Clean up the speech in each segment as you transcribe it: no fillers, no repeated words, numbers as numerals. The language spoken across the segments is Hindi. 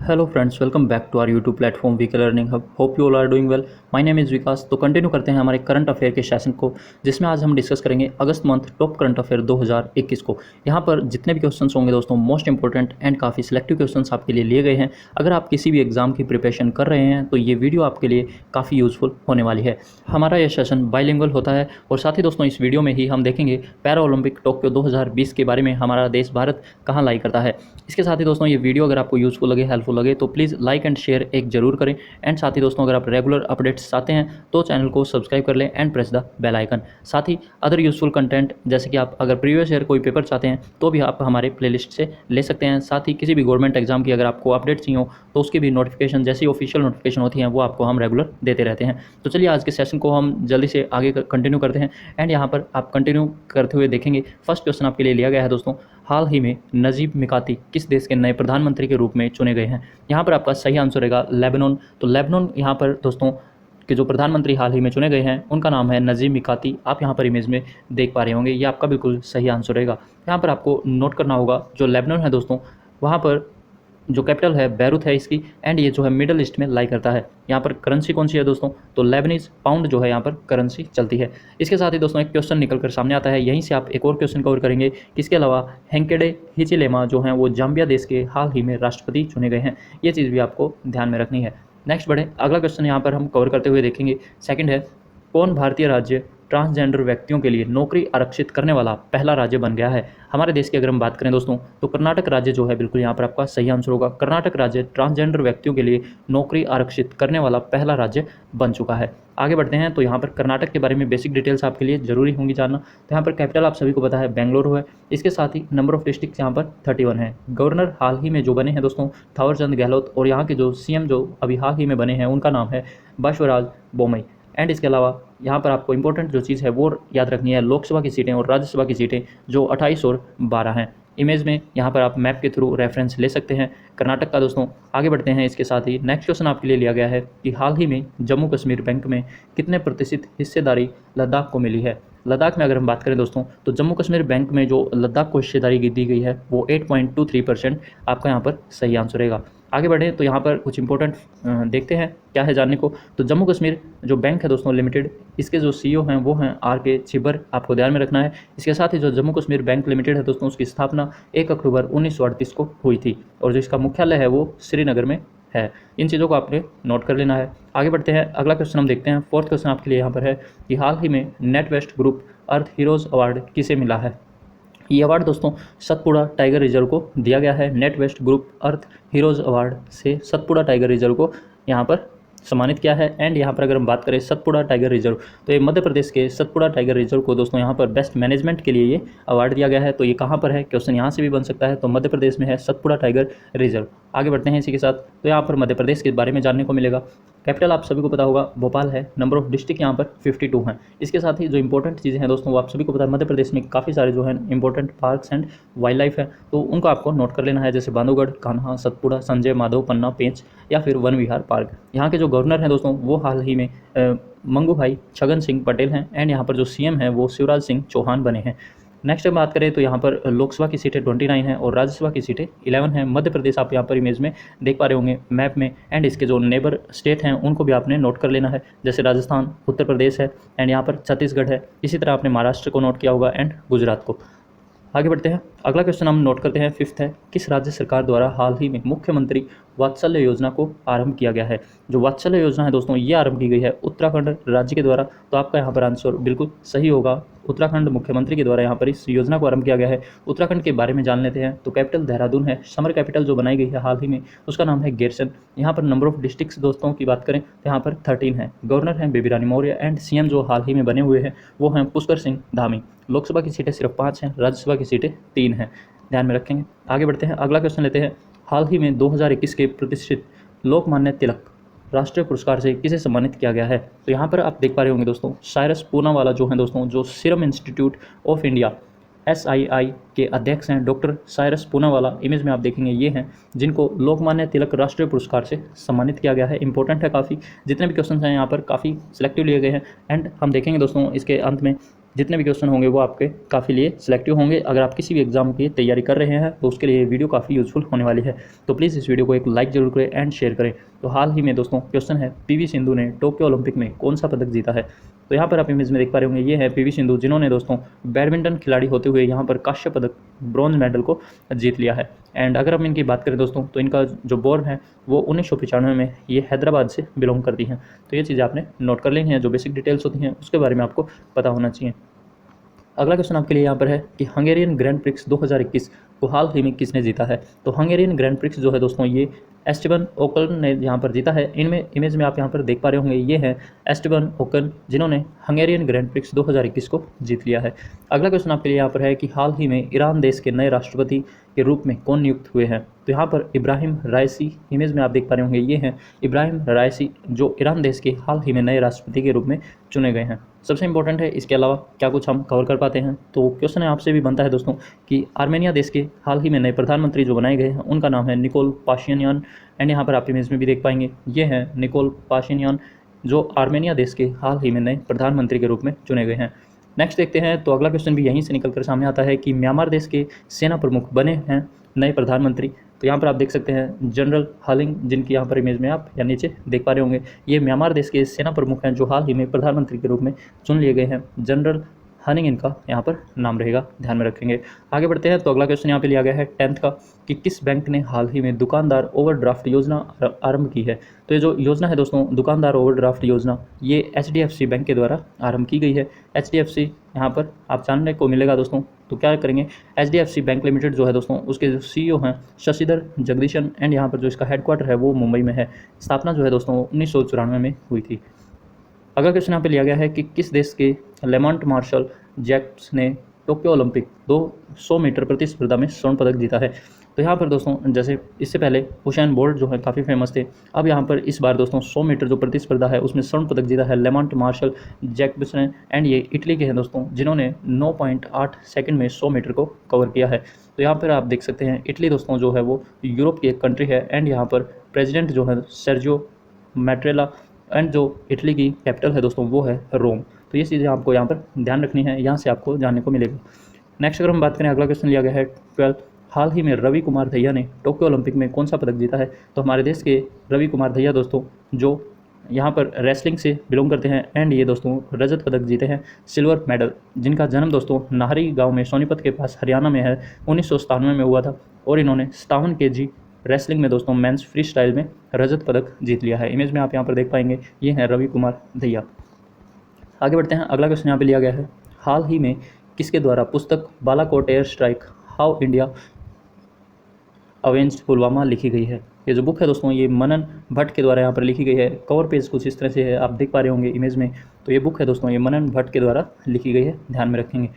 Hello friends, welcome back to our YouTube platform V K learning hub. Hope you all are doing well. My name is Vikas. तो कंटिन्यू करते हैं हमारे करंट अफेयर के सेशन को, जिसमें आज हम डिस्कस करेंगे अगस्त मंथ टॉप करंट अफेयर 2021 को। यहाँ पर जितने भी क्वेश्चंस होंगे दोस्तों, मोस्ट इंपॉर्टेंट एंड काफ़ी सिलेक्टिव क्वेश्चंस आपके लिए लिए गए हैं। अगर आप किसी भी एग्जाम की प्रिपरेशन कर रहे हैं तो ये वीडियो आपके लिए काफ़ी यूजफुल होने वाली है। हमारा ये सेशन बाइलिंगुअल होता है और साथ ही दोस्तों इस वीडियो में ही हम देखेंगे पैरा ओलंपिक टोक्यो 2020 के बारे में हमारा देश भारत कहाँ लाई करता है। इसके साथ ही दोस्तों ये वीडियो अगर आपको यूजफुल लगे, हेल्पफुल लगे तो प्लीज़ लाइक एंड शेयर एक जरूर करें। एंड साथ ही दोस्तों अगर आप रेगुलर अपडेट्स चाहते हैं तो चैनल को सब्सक्राइब कर लें and press the bell icon. साथ ही अदर यूजफुल कंटेंट जैसे कि आप अगर प्रीवियस ईयर कोई पेपर चाहते हैं तो भी आप हमारे प्लेलिस्ट से ले सकते हैं। साथ ही किसी भी गवर्नमेंट एग्जाम की अगर आपको अपडेट चाहिए हो तो उसकी भी नोटिफिकेशन जैसी ऑफिशियल नोटिफिकेशन होती हैं वो आपको हम रेगुलर देते रहते हैं। तो चलिए आज के सेशन को हम जल्दी से आगे कंटिन्यू करते हैं। एंड यहाँ पर आप कंटिन्यू करते हुए देखेंगे फर्स्ट क्वेश्चन आपके लिए लिया गया है दोस्तों, हाल ही में नजीब मिकाती किस देश के नए प्रधानमंत्री के रूप में चुने गए हैं। यहाँ पर आपका सही आंसर रहेगा लेबनान। तो लेबनान यहाँ पर दोस्तों के जो प्रधानमंत्री हाल ही में चुने गए हैं उनका नाम है नजीब मिकाती। आप यहाँ पर इमेज में देख पा रहे होंगे, ये आपका बिल्कुल सही आंसर रहेगा। यहाँ पर आपको नोट करना होगा जो लेबनान है दोस्तों, वहाँ पर जो कैपिटल है बैरूत है इसकी। एंड ये जो है मिडल ईस्ट में लाई करता है। यहाँ पर करेंसी कौन सी है दोस्तों, तो लेबनीज पाउंड जो है यहाँ पर करेंसी चलती है। इसके साथ ही दोस्तों एक क्वेश्चन निकल कर सामने आता है, यहीं से आप एक और क्वेश्चन कवर करेंगे। इसके अलावा हेंकेडे हिचिलेमा जो हैं वो जाम्बिया देश के हाल ही में राष्ट्रपति चुने गए हैं। ये चीज़ भी आपको ध्यान में रखनी है। नेक्स्ट बढ़े, अगला क्वेश्चन यहाँ पर हम कवर करते हुए देखेंगे। सेकंड है, कौन भारतीय राज्य ट्रांसजेंडर व्यक्तियों के लिए नौकरी आरक्षित करने वाला पहला राज्य बन गया है। हमारे देश की अगर हम बात करें दोस्तों तो कर्नाटक राज्य जो है बिल्कुल यहाँ पर आपका सही आंसर होगा। कर्नाटक राज्य ट्रांसजेंडर व्यक्तियों के लिए नौकरी आरक्षित करने वाला पहला राज्य बन चुका है। आगे बढ़ते हैं तो यहाँ पर कर्नाटक के बारे में बेसिक डिटेल्स आपके लिए जरूरी होंगी जानना। तो यहाँ पर कैपिटल आप सभी को पता है बेंगलुरु है। इसके साथ ही नंबर ऑफ डिस्ट्रिक्ट यहाँ पर 31 है। गवर्नर हाल ही में जो बने हैं दोस्तों थावरचंद गहलोत, और यहाँ के जो सीएम जो अभी हाल ही में बने हैं उनका नाम है बसवराज बोमई। एंड इसके अलावा यहाँ पर आपको इंपॉर्टेंट जो चीज़ है वो याद रखनी है, लोकसभा की सीटें और राज्यसभा की सीटें जो 28 और 12 हैं। इमेज में यहाँ पर आप मैप के थ्रू रेफरेंस ले सकते हैं कर्नाटक का दोस्तों। आगे बढ़ते हैं, इसके साथ ही नेक्स्ट क्वेश्चन आपके लिए लिया गया है कि हाल ही में जम्मू कश्मीर बैंक में कितने प्रतिशत हिस्सेदारी लद्दाख को मिली है। लद्दाख में अगर हम बात करें दोस्तों तो जम्मू कश्मीर बैंक में जो लद्दाख को हिस्सेदारी दी गई है वो 8.23% आपका यहाँ पर सही आंसर रहेगा। आगे बढ़ें तो यहाँ पर कुछ इंपॉर्टेंट देखते हैं क्या है जानने को। तो जम्मू कश्मीर जो बैंक है दोस्तों लिमिटेड, इसके जो सीईओ हैं वो हैं आर.के. छिब्बर, आपको ध्यान में रखना है। इसके साथ ही जो जम्मू कश्मीर बैंक लिमिटेड है दोस्तों उसकी स्थापना 1 अक्टूबर 1938 को हुई थी और जो इसका मुख्यालय है वो श्रीनगर में है। इन चीज़ों को आपने नोट कर लेना है। आगे बढ़ते हैं, अगला क्वेश्चन हम देखते हैं। फोर्थ क्वेश्चन आपके लिए यहाँ पर है कि हाल ही में नेट वेस्ट ग्रुप अर्थ हीरोज़ अवार्ड किसे मिला है। ये अवार्ड दोस्तों सतपुड़ा टाइगर रिजर्व को दिया गया है। नेट वेस्ट ग्रुप अर्थ हीरोज़ अवार्ड से सतपुड़ा टाइगर रिजर्व को यहाँ पर सम्मानित किया है। एंड यहाँ पर अगर हम बात करें सतपुड़ा टाइगर रिजर्व, तो ये मध्य प्रदेश के सतपुड़ा टाइगर रिजर्व को दोस्तों यहाँ पर बेस्ट मैनेजमेंट के लिए ये अवार्ड दिया गया है। तो ये कहाँ पर है, क्वेश्चन यहाँ से भी बन सकता है। तो मध्य प्रदेश में है सतपुड़ा टाइगर रिजर्व। आगे बढ़ते हैं इसी के साथ, तो यहाँ पर मध्य प्रदेश के बारे में जानने को मिलेगा। कैपिटल आप सभी को पता होगा भोपाल है। नंबर ऑफ डिस्ट्रिक्ट यहाँ पर 52 हैं। इसके साथ ही जो इंपॉर्टेंट चीज़ें हैं दोस्तों वो आप सभी को पता है, मध्य प्रदेश में काफ़ी सारे जो है important parks and wild life है, तो उनको आपको नोट कर लेना है, जैसे बांधवगढ़, कान्हा, सतपुड़ा, संजय माधव, पन्ना, पेंच या फिर वन विहार पार्क। यहाँ के जो गवर्नर हैं दोस्तों वो हाल ही में मंगू भाई छगन सिंह पटेल हैं। एंड यहाँ पर जो सीएम है वो शिवराज सिंह चौहान बने हैं। नेक्स्ट हम बात करें तो यहाँ पर लोकसभा की सीटें 29 हैं और राज्यसभा की सीटें 11 हैं। मध्य प्रदेश आप यहाँ पर इमेज में देख पा रहे होंगे मैप में। एंड इसके जो नेबर स्टेट हैं उनको भी आपने नोट कर लेना है, जैसे राजस्थान, उत्तर प्रदेश है एंड यहाँ पर छत्तीसगढ़ है। इसी तरह आपने महाराष्ट्र को नोट किया होगा एंड गुजरात को। आगे बढ़ते हैं, अगला क्वेश्चन हम नोट करते हैं। फिफ्थ है, किस राज्य सरकार द्वारा हाल ही में मुख्यमंत्री वात्सल्य योजना को आरंभ किया गया है। जो वात्सल्य योजना है दोस्तों ये आरंभ की गई है उत्तराखंड राज्य के द्वारा। तो आपका यहाँ पर आंसर बिल्कुल सही होगा, उत्तराखंड मुख्यमंत्री के द्वारा यहाँ पर इस योजना को आरंभ किया गया है। उत्तराखंड के बारे में जान लेते हैं। तो कैपिटल देहरादून है। समर कैपिटल जो बनाई गई है हाल ही में उसका नाम है गैरसन। यहाँ पर नंबर ऑफ डिस्ट्रिक्ट्स दोस्तों की बात करें तो यहाँ पर 13 है। गवर्नर हैं बेबी रानी मौर्य एंड सीएम जो हाल ही में बने हुए हैं वो हैं पुष्कर सिंह धामी। लोकसभा की सीटें सिर्फ 5 हैं, राज्यसभा की सीटें 3 हैं, ध्यान में रखेंगे। आगे बढ़ते हैं, अगला क्वेश्चन लेते हैं। हाल ही में 2021 के प्रतिष्ठित लोकमान्य तिलक राष्ट्रीय पुरस्कार से किसे सम्मानित किया गया है। तो यहाँ पर आप देख पा रहे होंगे दोस्तों साइरस पूनावाला जो हैं दोस्तों, जो serum institute of India SII के अध्यक्ष हैं डॉक्टर साइरस पूनावाला। इमेज में आप देखेंगे ये हैं जिनको लोकमान्य तिलक राष्ट्रीय पुरस्कार से सम्मानित किया गया है। इंपॉर्टेंट है काफ़ी, जितने भी क्वेश्चन हैं यहाँ पर काफ़ी सिलेक्टिव लिए गए हैं। एंड हम देखेंगे दोस्तों इसके अंत में जितने भी क्वेश्चन होंगे वो आपके काफ़ी लिए सिलेक्टिव होंगे। अगर आप किसी भी एग्जाम की तैयारी कर रहे हैं तो उसके लिए ये वीडियो काफ़ी यूजफुल होने वाली है। तो प्लीज़ इस वीडियो को एक लाइक जरूर करें एंड शेयर करें। तो हाल ही में दोस्तों क्वेश्चन है, पीवी सिंधु ने टोक्यो ओलंपिक में कौन सा पदक जीता है। तो यहाँ पर आप इमेज में देख पा रहे होंगे, ये है पीवी सिंधु, जिन्होंने दोस्तों बैडमिंटन खिलाड़ी होते हुए यहाँ पर कांस्य पदक, ब्रॉन्ज मेडल को जीत लिया है। एंड अगर हम इनकी बात करें दोस्तों, तो इनका जो बोर्न है वो 1995 में ये हैदराबाद से बिलोंग करती हैं। तो ये चीज़ें आपने नोट कर लेनी है, जो बेसिक डिटेल्स होती हैं उसके बारे में आपको पता होना चाहिए। अगला क्वेश्चन आपके लिए यहाँ पर है कि हंगेरियन ग्रैंड प्रिक्स 2021 को हाल ही में किसने जीता है। तो हंगेरियन ग्रैंड प्रिक्स जो है दोस्तों, ये एस्टेबन ओकन ने यहाँ पर जीता है। इनमें इमेज में आप यहाँ पर देख पा रहे होंगे, ये है एस्टेबन ओकन, जिन्होंने हंगेरियन ग्रैंड प्रिक्स 2021 को जीत लिया है। अगला क्वेश्चन आपके लिए यहाँ पर है कि हाल ही में ईरान देश के नए राष्ट्रपति के रूप में कौन नियुक्त हुए हैं। तो यहाँ पर इब्राहिम राइसी, इमेज में आप देख पा रहे होंगे, ये हैं इब्राहिम राइसी, जो ईरान देश के हाल ही में नए राष्ट्रपति के रूप में चुने गए हैं। सबसे इंपॉर्टेंट है, इसके अलावा क्या कुछ हम कवर कर पाते हैं। तो क्वेश्चन आपसे भी बनता है दोस्तों कि आर्मेनिया देश के हाल ही में नए प्रधानमंत्री जो बनाए गए हैं उनका नाम है निकोल पाशिनियान। एंड यहाँ पर आप इमेज में भी देख पाएंगे, ये हैं निकोल पाशिनियान, जो आर्मेनिया देश के हाल ही में नए प्रधानमंत्री के रूप में चुने गए हैं। नेक्स्ट देखते हैं, तो अगला क्वेश्चन भी यहीं से निकल कर सामने आता है कि म्यांमार देश के सेना प्रमुख बने हैं नए प्रधानमंत्री। तो यहाँ पर आप देख सकते हैं जनरल हालिंग, जिनकी यहाँ पर इमेज में आप या नीचे देख पा रहे होंगे, ये म्यांमार देश के सेना प्रमुख हैं जो हाल ही में प्रधानमंत्री के रूप में चुन लिए गए हैं। जनरल हानिंग इनका यहाँ पर नाम रहेगा, ध्यान में रखेंगे। आगे बढ़ते हैं, तो अगला क्वेश्चन यहाँ पे लिया गया है 10th का कि किस बैंक ने हाल ही में दुकानदार ओवरड्राफ्ट योजना आरंभ की है। तो ये जो योजना है दोस्तों, दुकानदार ओवरड्राफ्ट योजना, ये HDFC बैंक के द्वारा आरंभ की गई है। HDFC यहाँ पर आप जानने को मिलेगा दोस्तों। तो क्या करेंगे, HDFC बैंक लिमिटेड जो है दोस्तों, उसके जो CEO हैं शशिधर जगदीशन, एंड यहाँ पर जो इसका हेडक्वार्टर है वो मुंबई में है। स्थापना जो है दोस्तों 1994 में हुई थी। अगला क्वेश्चन यहाँ पे लिया गया है कि किस देश के लेमंट मार्शल जैक्स ने टोक्यो ओलंपिक 200 मीटर प्रतिस्पर्धा में स्वर्ण पदक जीता है। तो यहाँ पर दोस्तों, जैसे इससे पहले हुसैन बोल्ट जो है काफ़ी फेमस थे, अब यहाँ पर इस बार दोस्तों 100 मीटर जो प्रतिस्पर्धा है उसमें स्वर्ण पदक जीता है लेमंट मार्शल जैक्स ने। एंड ये इटली के हैं दोस्तों, जिन्होंने 9.8 सेकंड में 100 मीटर को कवर किया है। तो यहाँ पर आप देख सकते हैं, इटली दोस्तों जो है वो यूरोप की एक कंट्री है। एंड यहाँ पर प्रेजिडेंट जो है सर्जियो मैट्रेला, एंड जो इटली की कैपिटल है दोस्तों वो है रोम। तो ये चीज़ें आपको यहाँ पर ध्यान रखनी है, यहाँ से आपको जानने को मिलेगा। नेक्स्ट अगर हम बात करें, अगला क्वेश्चन लिया गया है 12th, हाल ही में रवि कुमार दहिया ने टोक्यो ओलंपिक में कौन सा पदक जीता है। तो हमारे देश के रवि कुमार दहिया दोस्तों, जो यहाँ पर रेसलिंग से बिलोंग करते हैं, एंड ये दोस्तों रजत पदक जीते हैं, सिल्वर मेडल, जिनका जन्म दोस्तों नाहरी गाँव में सोनीपत के पास हरियाणा में है, 1997 में हुआ था। और इन्होंने 57 kg रेसलिंग में दोस्तों मेंस फ्री स्टाइल में रजत पदक जीत लिया है। इमेज में आप यहाँ पर देख पाएंगे, ये हैं रवि कुमार दहिया। आगे बढ़ते हैं, अगला क्वेश्चन यहाँ पे लिया गया है, हाल ही में किसके द्वारा पुस्तक Balakot air strike how India avenged Pulwama लिखी गई है। ये जो बुक है दोस्तों, ये मनन भट्ट के द्वारा यहाँ पर लिखी गई है। कवर पेज कुछ इस तरह से है, आप देख पा रहे होंगे इमेज में। तो ये बुक है दोस्तों, ये मनन भट्ट के द्वारा लिखी गई है, ध्यान में रखेंगे।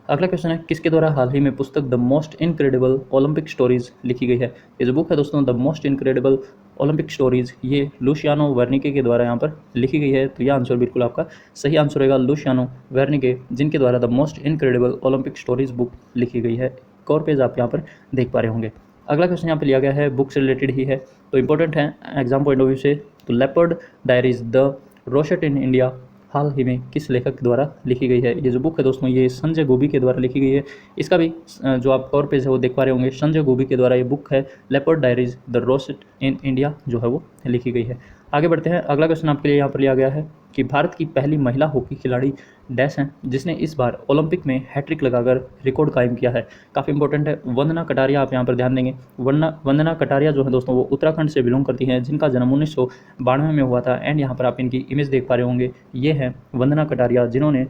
अगला क्वेश्चन है, किसके द्वारा हाल ही में पुस्तक the most incredible Olympic stories लिखी गई है। ये जो बुक है दोस्तों, the most incredible Olympic stories, ये लुशियानो वर्निके के द्वारा यहाँ पर लिखी गई है। तो यह आंसर बिल्कुल आपका सही आंसर होगा, लुशियानो वर्निके, जिनके द्वारा the most incredible Olympic stories book लिखी गई है। कवर पेज आप यहाँ पर देख पा रहे होंगे। अगला क्वेश्चन यहाँ पर लिया गया है, बुक से रिलेटेड ही है, तो इंपॉर्टेंट है एग्जाम पॉइंट ऑफ व्यू से। तो leopard diaries the rosette in India हाल ही में किस लेखक के द्वारा लिखी गई है। ये जो बुक है दोस्तों, ये संजय गोभी के द्वारा लिखी गई है। इसका भी जो आप कवर पेज है वो देख पा रहे होंगे, संजय गोभी के द्वारा ये बुक है leopard diaries the rosette in India जो है वो लिखी गई है। आगे बढ़ते हैं, अगला क्वेश्चन आपके लिए यहाँ पर लिया गया है कि भारत की पहली महिला हॉकी खिलाड़ी डैश हैं जिसने इस बार ओलंपिक में हैट्रिक लगाकर रिकॉर्ड कायम किया है। काफ़ी इंपॉर्टेंट है, वंदना कटारिया, आप यहाँ पर ध्यान देंगे। वंदना कटारिया जो है दोस्तों, वो उत्तराखंड से बिलोंग करती हैं, जिनका जन्म 1992 में हुआ था। एंड यहाँ पर आप इनकी इमेज देख पा रहे होंगे, ये है वंदना कटारिया, जिन्होंने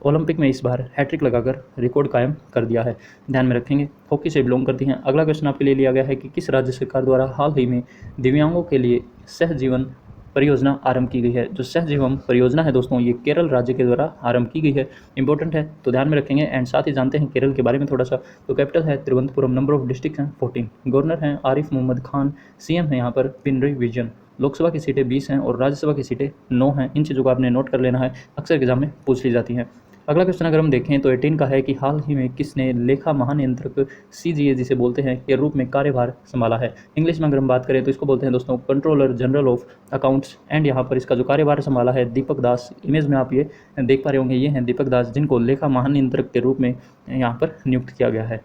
ओलंपिक में इस बार हैट्रिक लगाकर रिकॉर्ड कायम कर दिया है, ध्यान में रखेंगे। हॉकी से बिलोंग करती हैं। अगला क्वेश्चन आपके लिए लिया गया है कि किस राज्य सरकार द्वारा हाल ही में दिव्यांगों के लिए सहजीवन परियोजना आरंभ की गई है। जो सहजीवन परियोजना है दोस्तों, ये केरल राज्य के द्वारा आरंभ की गई है। इंपॉर्टेंट है, तो ध्यान में रखेंगे। एंड साथ ही जानते हैं केरल के बारे में थोड़ा सा। तो कैपिटल है तिरुवनंतपुरम, नंबर ऑफ डिस्ट्रिक्ट हैं 14, गवर्नर हैं आरिफ मोहम्मद खान, CM है यहाँ पर पिनरई विजयन, लोकसभा की सीटें 20 हैं और राज्यसभा की सीटें 9 हैं। इन चीज़ों को आपने नोट कर लेना है, अक्सर एग्जाम में पूछ ली जाती हैं। अगला क्वेश्चन अगर हम देखें तो 18 का है कि हाल ही में किसने लेखा महानियंत्रक CGA जिसे बोलते हैं के रूप में कार्यभार संभाला है। इंग्लिश में अगर हम बात करें तो इसको बोलते हैं दोस्तों controller general of accounts. And यहाँ पर इसका जो कार्यभार संभाला है दीपक दास। इमेज में आप ये देख पा रहे होंगे, ये हैं दीपक दास जिनको लेखा महानियंत्रक के रूप में यहाँ पर नियुक्त किया गया है।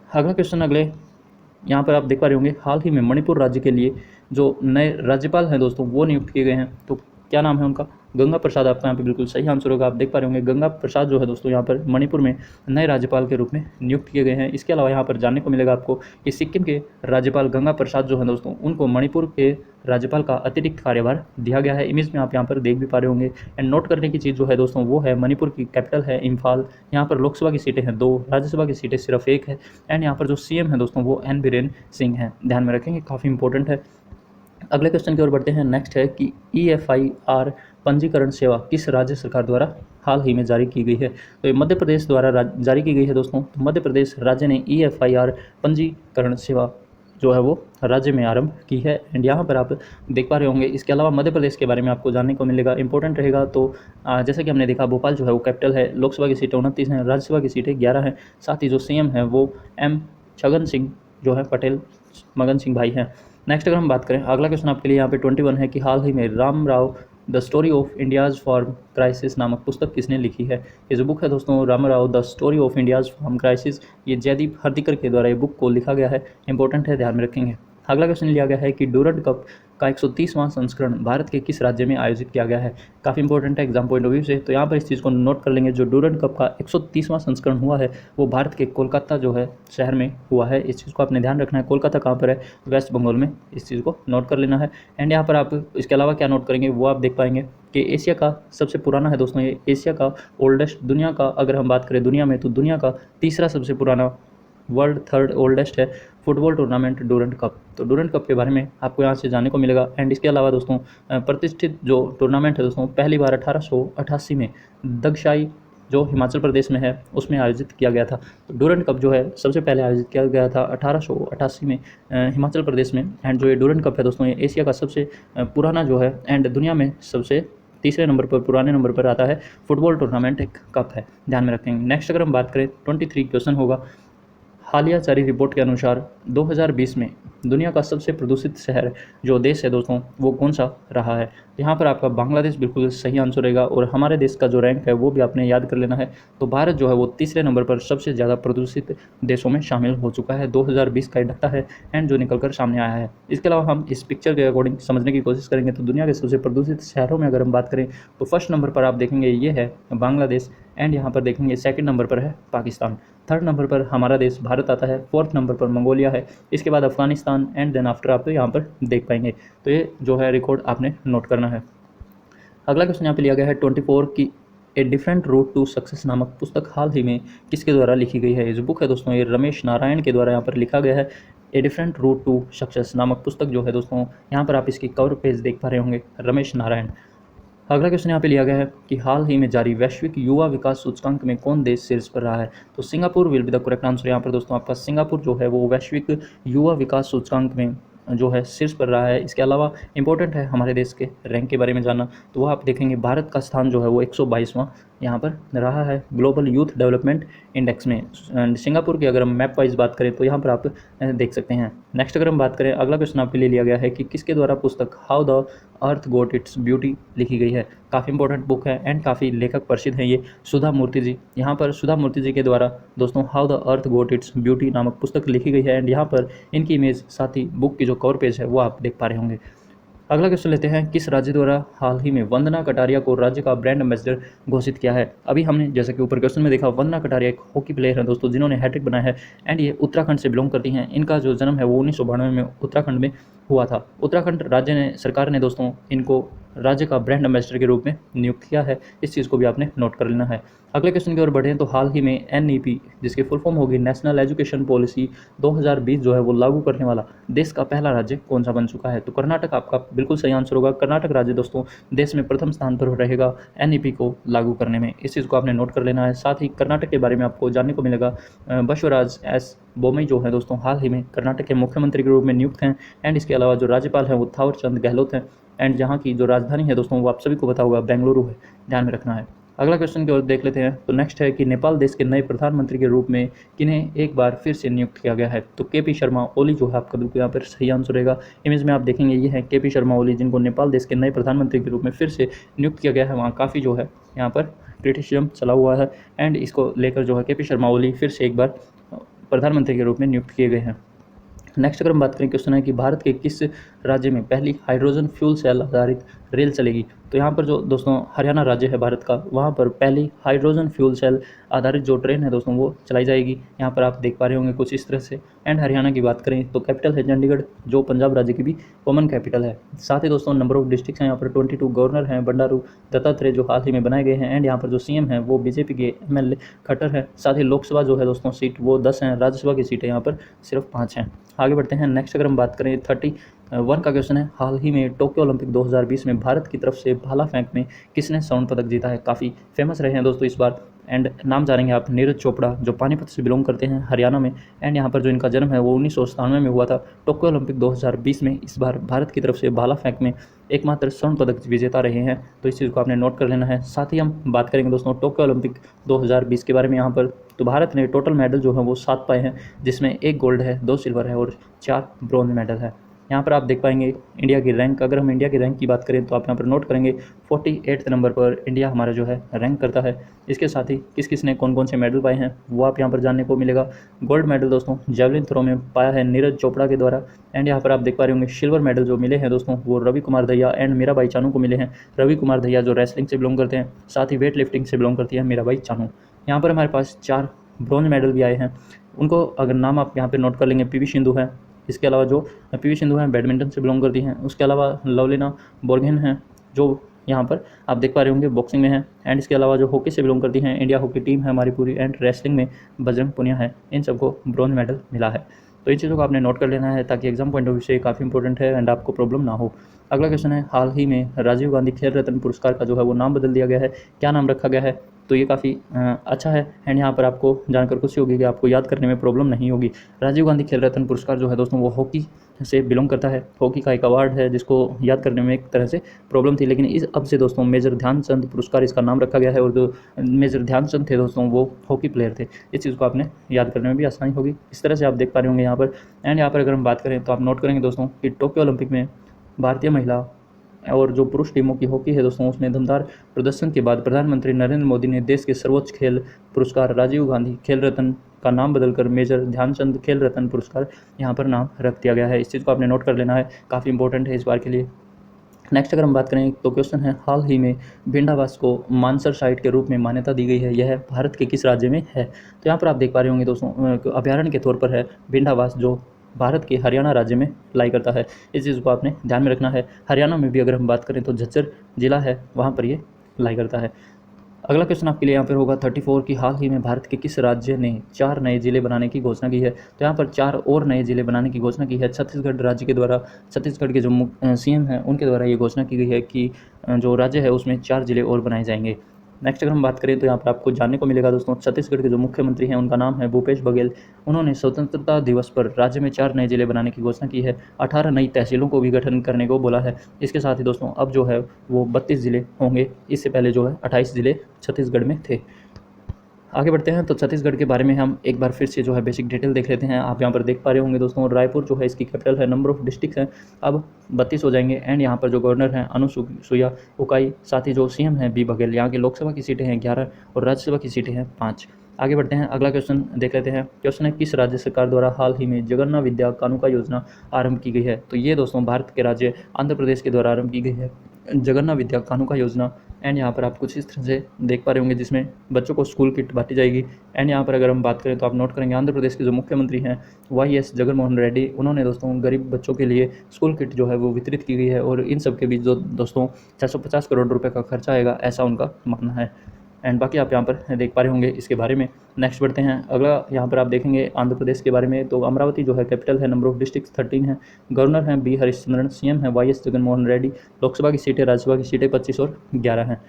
अगला क्वेश्चन अगले यहाँ पर आप देख पा रहे होंगे, हाल ही में मणिपुर राज्य के लिए जो नए राज्यपाल हैं दोस्तों वो नियुक्त किए गए हैं। तो क्या नाम है उनका? गंगा प्रसाद। आपका यहाँ पे बिल्कुल सही आंसर होगा। आप देख पा रहे होंगे गंगा प्रसाद जो है दोस्तों यहाँ पर मणिपुर में नए राज्यपाल के रूप में नियुक्त किए गए हैं। इसके अलावा यहाँ पर जानने को मिलेगा आपको कि सिक्किम के राज्यपाल गंगा प्रसाद जो है दोस्तों उनको मणिपुर के राज्यपाल का अतिरिक्त कार्यभार दिया गया है। इमेज में आप यहाँ पर देख भी पा रहे होंगे। एंड नोट करने की चीज़ जो है दोस्तों वो है मणिपुर की कैपिटल है इम्फाल। यहाँ पर लोकसभा की सीटें हैं 2, राज्यसभा की सीटें सिर्फ 1 है। एंड यहाँ पर जो CM है दोस्तों वो N बीरेन सिंह हैं। ध्यान में रखेंगे, काफ़ी इंपॉर्टेंट है। अगले क्वेश्चन की ओर बढ़ते हैं। नेक्स्ट है कि EFIR पंजीकरण सेवा किस राज्य सरकार द्वारा हाल ही में जारी की गई है। तो ये मध्य प्रदेश द्वारा जारी की गई है दोस्तों। तो मध्य प्रदेश राज्य ने EFIR पंजीकरण सेवा जो है वो राज्य में आरंभ की है। एंड यहाँ पर आप देख पा रहे होंगे। इसके अलावा मध्य प्रदेश के बारे में आपको जानने को मिलेगा, इंपॉर्टेंट रहेगा। तो जैसे कि हमने देखा भोपाल जो है वो कैपिटल है, लोकसभा की सीटें 29 हैं, राज्यसभा की सीटें 11 हैं। साथ ही जो CM है वो छगन सिंह जो है पटेल, मगन सिंह भाई हैं। नेक्स्ट अगर हम बात करें, अगला क्वेश्चन आपके लिए यहाँ पे 21 है कि हाल ही में Ram Rao the story of India's farm crisis नामक पुस्तक किसने लिखी है। ये जो बुक है दोस्तों Ram Rao the story of India's farm crisis, ये जयदीप हर्दीकर के द्वारा ये बुक को लिखा गया है। इंपॉर्टेंट है, ध्यान में रखेंगे। अगला क्वेश्चन लिया गया है कि डूरंड कप का 130वां संस्करण भारत के किस राज्य में आयोजित किया गया है। काफ़ी इंपॉर्टेंट है एग्जाम पॉइंट ऑफ व्यू से। तो यहाँ पर इस चीज़ को नोट कर लेंगे, जो डूरंड कप का 130वां संस्करण हुआ है वो भारत के कोलकाता जो है शहर में हुआ है। इस चीज़ को आपने ध्यान रखना है। कोलकाता कहाँ पर है? वेस्ट बंगाल में। इस चीज़ को नोट कर लेना है। एंड यहाँ पर आप इसके अलावा क्या नोट करेंगे वो आप देख पाएंगे कि एशिया का सबसे पुराना है दोस्तों ये, एशिया का ओल्डेस्ट, दुनिया का अगर हम बात करें दुनिया में तो दुनिया का तीसरा सबसे पुराना, वर्ल्ड 3rd ओल्डेस्ट है फुटबॉल टूर्नामेंट डूरंड कप। तो डूरंड कप के बारे में आपको यहाँ से जानने को मिलेगा। एंड इसके अलावा दोस्तों प्रतिष्ठित जो टूर्नामेंट है दोस्तों पहली बार 1888 में दक्षाई जो हिमाचल प्रदेश में है उसमें आयोजित किया गया था। तो डूरंड कप जो है सबसे पहले आयोजित किया गया था 1888 में हिमाचल प्रदेश में। एंड जो ये डूरंड कप है दोस्तों ये एशिया का सबसे पुराना जो है एंड दुनिया में सबसे तीसरे नंबर पर, पुराने नंबर पर आता है फुटबॉल टूर्नामेंट एक कप है। ध्यान में रखेंगे। नेक्स्ट अगर हम बात करें 23 क्वेश्चन होगा, हालिया जारी रिपोर्ट के अनुसार 2020 में दुनिया का सबसे प्रदूषित शहर जो देश है दोस्तों वो कौन सा रहा है। यहाँ पर आपका बांग्लादेश बिल्कुल सही आंसर रहेगा। और हमारे देश का जो रैंक है वो भी आपने याद कर लेना है। तो भारत जो है वो तीसरे नंबर पर सबसे ज़्यादा प्रदूषित देशों में शामिल हो चुका है। 2020 का डाटा है एंड जो निकल कर सामने आया है। इसके अलावा हम इस पिक्चर के अकॉर्डिंग समझने की कोशिश करेंगे। तो दुनिया के सबसे प्रदूषित शहरों में अगर हम बात करें तो फर्स्ट नंबर पर आप देखेंगे ये है बांग्लादेश। एंड यहाँ पर देखेंगे सेकंड नंबर पर है पाकिस्तान, थर्ड नंबर पर हमारा देश भारत आता है, फोर्थ नंबर पर मंगोलिया है, इसके बाद अफगानिस्तान एंड देन आफ्टर आप यहाँ पर देख पाएंगे। तो ये जो है रिकॉर्ड आपने नोट करना है। अगला क्वेश्चन यहाँ पे लिया गया है 24 की a different route to success नामक पुस्तक हाल ही में किसके द्वारा लिखी गई है। ये जो बुक है दोस्तों ये रमेश नारायण के द्वारा यहाँ पर लिखा गया है। A different route to success नामक पुस्तक जो है दोस्तों यहाँ पर आप इसकी कवर पेज देख पा रहे होंगे, रमेश नारायण। अगला क्वेश्चन यहाँ पे लिया गया है कि हाल ही में जारी वैश्विक युवा विकास सूचकांक में कौन देश शीर्ष पर रहा है। तो Singapore will be the correct answer. यहाँ पर दोस्तों आपका सिंगापुर जो है वो वैश्विक युवा विकास सूचकांक में जो है शीर्ष पर रहा है। इसके अलावा इंपॉर्टेंट है हमारे देश के रैंक के बारे में जानना। तो वह आप देखेंगे भारत का स्थान जो है वो 122वां यहाँ पर रहा है ग्लोबल यूथ डेवलपमेंट इंडेक्स में। एंड सिंगापुर की अगर हम मैप वाइज बात करें तो यहाँ पर आप देख सकते हैं। नेक्स्ट अगर हम बात करें, अगला क्वेश्चन आपके लिए लिया गया है कि किसके द्वारा पुस्तक how the earth got its beauty लिखी गई है। काफ़ी इंपॉर्टेंट बुक है एंड काफ़ी लेखक प्रसिद्ध हैं ये सुधा मूर्ति जी। यहाँ पर सुधा मूर्ति जी के द्वारा दोस्तों how the earth got its beauty नामक पुस्तक लिखी गई है। एंड यहाँ पर इनकी इमेज साथ ही बुक की जो कवर पेज है वो आप देख पा रहे होंगे। अगला क्वेश्चन लेते हैं, किस राज्य द्वारा हाल ही में वंदना कटारिया को राज्य का ब्रांड एम्बेसडर घोषित किया है। अभी हमने जैसा कि ऊपर क्वेश्चन में देखा, वंदना कटारिया एक हॉकी प्लेयर है दोस्तों जिन्होंने हैट्रिक बनाया है एंड ये उत्तराखंड से बिलोंग करती हैं। इनका जो जन्म है वो 1992 में उत्तराखंड में हुआ था। उत्तराखंड राज्य ने, सरकार ने दोस्तों इनको राज्य का ब्रांड एम्बेसडर के रूप में नियुक्त किया है। इस चीज़ को भी आपने नोट कर लेना है। अगले क्वेश्चन की ओर बढ़ें तो हाल ही में NEP जिसकी फुल फॉर्म होगी नेशनल एजुकेशन पॉलिसी 2020 जो है वो लागू करने वाला देश का पहला राज्य कौन सा बन चुका है। तो कर्नाटक आपका बिल्कुल सही आंसर होगा। कर्नाटक राज्य दोस्तों देश में प्रथम स्थान पर रहेगा NEP को लागू करने में। इस चीज़ को आपने नोट कर लेना है। साथ ही कर्नाटक के बारे में आपको जानने को मिलेगा, बसवराज S बोमई जो है दोस्तों हाल ही में कर्नाटक के मुख्यमंत्री के रूप में नियुक्त हैं। एंड इसके अलावा जो राज्यपाल हैं वो थावर चंद गहलोत हैं। एंड जहाँ की जो राजधानी है दोस्तों वो आप सभी को पता होगा बेंगलुरु है, ध्यान में रखना है। अगला क्वेश्चन की ओर देख लेते हैं। तो नेक्स्ट है कि नेपाल देश के नए प्रधानमंत्री के रूप में किन्हें एक बार फिर से नियुक्त किया गया है। तो के पी शर्मा ओली जो है आपका बिल्कुल यहाँ पर सही आंसर रहेगा। इमेज में आप देखेंगे ये है के पी शर्मा ओली, जिनको नेपाल देश के नए प्रधानमंत्री के रूप में फिर से नियुक्त किया गया है। वहाँ काफ़ी जो है यहाँ पर क्रिटिसिज्म चला हुआ है एंड इसको लेकर जो है के पी शर्मा ओली फिर से एक बार प्रधानमंत्री के रूप में नियुक्त किए गए हैं। नेक्स्ट अगर हम बात करें, क्वेश्चन है कि भारत के किस राज्य में पहली हाइड्रोजन फ्यूल सेल आधारित रेल चलेगी। तो यहाँ पर जो दोस्तों हरियाणा राज्य है भारत का, वहाँ पर पहली हाइड्रोजन फ्यूल सेल आधारित जो ट्रेन है दोस्तों वो चलाई जाएगी। यहाँ पर आप देख पा रहे होंगे कुछ इस तरह से। एंड हरियाणा की बात करें तो कैपिटल है चंडीगढ़, जो पंजाब राज्य की भी कॉमन कैपिटल है। साथ ही दोस्तों नंबर ऑफ डिस्ट्रिक्ट्स हैं यहाँ पर 22, गवर्नर हैं बंडारू दत्तात्रेय जो हाल ही में बनाए गए हैं। एंड यहाँ पर जो सीएम है वो बीजेपी के एमएलए खट्टर है। साथ ही लोकसभा जो है दोस्तों सीट वो 10 हैं, राज्यसभा की सीटें यहाँ पर सिर्फ 5 हैं। आगे बढ़ते हैं। नेक्स्ट अगर हम बात करें 31 का क्वेश्चन है, हाल ही में टोक्यो ओलंपिक 2020 में भारत की तरफ से भाला फेंक में किसने स्वर्ण पदक जीता है। काफ़ी फेमस रहे हैं दोस्तों इस बार। एंड नाम जानेंगे आप नीरज चोपड़ा, जो पानीपत से बिलोंग करते हैं हरियाणा में। एंड यहाँ पर जो इनका जन्म है वो 1997 में हुआ था। टोक्यो ओलंपिक 2020 में इस बार भारत की तरफ से भाला फेंक में एकमात्र स्वर्ण पदक विजेता रहे हैं। तो इस चीज़ को आपने नोट कर लेना है। साथ ही हम बात करेंगे दोस्तों टोक्यो ओलंपिक 2020 के बारे में यहाँ पर। तो भारत ने टोटल मेडल जो है वो 7 पाए हैं, जिसमें 1 गोल्ड है, 2 सिल्वर है और 4 ब्रॉन्ज मेडल है। यहाँ पर आप देख पाएंगे इंडिया की रैंक। अगर हम इंडिया की रैंक की बात करें तो आप यहाँ पर नोट करेंगे 48 नंबर पर इंडिया हमारा जो है रैंक करता है। इसके साथ ही किस किस ने कौन कौन से मेडल पाए हैं वो आप यहाँ पर जानने को मिलेगा। गोल्ड मेडल दोस्तों जेवलिन थ्रो में पाया है नीरज चोपड़ा के द्वारा। एंड यहाँ पर आप देख पा रहे होंगे सिल्वर मेडल जो मिले हैं दोस्तों वो रवि कुमार दहिया एंड मीराबाई चानू को मिले हैं। रवि कुमार दहिया जो रेसलिंग से बिलोंग करते हैं, साथ ही वेट लिफ्टिंग से बिलोंग करती है मीराबाई चानू। यहाँ पर हमारे पास 4 ब्रॉन्ज मेडल भी आए हैं। उनको अगर नाम आप यहाँ पर नोट कर लेंगे, पीवी सिंधु है, इसके अलावा जो पीवी सिंधु हैं बैडमिंटन से बिलोंग करती हैं। उसके अलावा लवलीना बोर्गेन हैं जो यहाँ पर आप देख पा रहे होंगे बॉक्सिंग में है। एंड इसके अलावा जो हॉकी से बिलोंग करती हैं, इंडिया हॉकी टीम है हमारी पूरी। एंड रेसलिंग में बजरंग पुनिया है। इन सबको ब्रॉन्ज मेडल मिला है। तो इन चीज़ों को आपने नोट कर लेना है ताकि एग्जाम पॉइंट ऑफ व्यू से काफ़ी इंपॉर्टेंट है एंड आपको प्रॉब्लम ना हो। अगला क्वेश्चन है, हाल ही में राजीव गांधी खेल रत्न पुरस्कार का जो है वो नाम बदल दिया गया है, क्या नाम रखा गया है। तो ये काफ़ी अच्छा है। एंड यहाँ पर आपको जानकर खुशी होगी कि आपको याद करने में प्रॉब्लम नहीं होगी। राजीव गांधी खेल रत्न पुरस्कार जो है दोस्तों वो हॉकी से बिलोंग करता है। हॉकी का एक अवार्ड है जिसको याद करने में एक तरह से प्रॉब्लम थी, लेकिन इस अब से दोस्तों मेजर ध्यानचंद पुरस्कार इसका नाम रखा गया है। और जो मेजर ध्यानचंद थे दोस्तों वो हॉकी प्लेयर थे। इस चीज़ को आपने याद करने में भी आसानी होगी। इस तरह से आप देख पा रहे होंगे यहाँ पर। एंड यहाँ पर अगर हम बात करें तो आप नोट करेंगे दोस्तों कि टोक्यो ओलंपिक में भारतीय महिला और जो पुरुष टीमों की हॉकी है दोस्तों उसमें दमदार प्रदर्शन के बाद प्रधानमंत्री नरेंद्र मोदी ने देश के सर्वोच्च खेल पुरस्कार राजीव गांधी खेल रत्न का नाम बदलकर मेजर ध्यानचंद खेल रत्न पुरस्कार यहाँ पर नाम रख दिया गया है। इस चीज़ को आपने नोट कर लेना है, काफ़ी इंपॉर्टेंट है इस बार के लिए। नेक्स्ट अगर हम बात करें तो क्वेश्चन है, हाल ही में भिंडावास को मानसर साइट के रूप में मान्यता दी गई है, यह भारत के किस राज्य में है। तो यहाँ पर आप देख पा रहे होंगे दोस्तों अभ्यारण्य के तौर पर है भिंडावास, जो भारत के हरियाणा राज्य में लाई करता है। इस चीज़ को आपने ध्यान में रखना है। हरियाणा में भी अगर हम बात करें तो झज्जर जिला है, वहाँ पर ये लाई करता है। अगला क्वेश्चन आपके लिए यहाँ पर होगा 34 की हाल ही में भारत के किस राज्य ने 4 नए जिले बनाने की घोषणा की है। तो यहाँ पर 4 और नए जिले बनाने की घोषणा की है छत्तीसगढ़ राज्य के द्वारा। छत्तीसगढ़ के जो सीएम हैं उनके द्वारा ये घोषणा की गई है कि जो राज्य है उसमें 4 जिले और बनाए जाएंगे। नेक्स्ट अगर हम बात करें तो यहाँ पर आपको जानने को मिलेगा दोस्तों छत्तीसगढ़ के जो मुख्यमंत्री हैं उनका नाम है भूपेश बघेल। उन्होंने स्वतंत्रता दिवस पर राज्य में 4 नए जिले बनाने की घोषणा की है। 18 नई तहसीलों को भी गठन करने को बोला है। इसके साथ ही दोस्तों अब जो है वो 32 जिले होंगे। इससे पहले जो है 28 जिले छत्तीसगढ़ में थे। आगे बढ़ते हैं तो छत्तीसगढ़ के बारे में हम एक बार फिर से जो है बेसिक डिटेल देख लेते हैं। आप यहाँ पर देख पा रहे होंगे दोस्तों रायपुर जो है इसकी कैपिटल है। नंबर ऑफ डिस्ट्रिक्ट्स हैं अब 32 हो जाएंगे। एंड यहाँ पर जो गवर्नर हैं अनुसुईया उकाई, साथ ही जो सीएम हैं बी बघेल। यहाँ की लोकसभा की सीटें हैं 11 और राज्यसभा की सीटें हैं 5। आगे बढ़ते हैं, अगला क्वेश्चन देख लेते हैं। क्वेश्चन है, किस राज्य सरकार द्वारा हाल ही में जगन्नाथ विद्या कानुका योजना आरंभ की गई है। तो ये दोस्तों भारत के राज्य आंध्र प्रदेश के द्वारा आरंभ की गई है जगन्नाथ विद्या कानुका योजना। एंड यहाँ पर आप कुछ इस तरह से देख पा रहे होंगे जिसमें बच्चों को स्कूल किट बांटी जाएगी। एंड यहाँ पर अगर हम बात करें तो आप नोट करेंगे आंध्र प्रदेश के जो मुख्यमंत्री हैं YS जगनमोहन रेड्डी, उन्होंने दोस्तों गरीब बच्चों के लिए स्कूल किट जो है वो वितरित की गई है। और इन सब के बीच जो दोस्तों 650 करोड़ रुपये का खर्चा आएगा, ऐसा उनका मानना है। एंड बाकी आप यहाँ पर देख पा रहे होंगे इसके बारे में। नेक्स्ट बढ़ते हैं, अगला यहाँ पर आप देखेंगे आंध्र प्रदेश के बारे में। तो अमरावती जो है कैपिटल है। नंबर ऑफ डिस्ट्रिक्ट 13 है। गवर्नर हैं बी हरिश्चंद्रन, सीएम है YS जगनमोहन रेड्डी। लोकसभा की सीटें राज्यसभा की सीटें 25 और 11 हैं।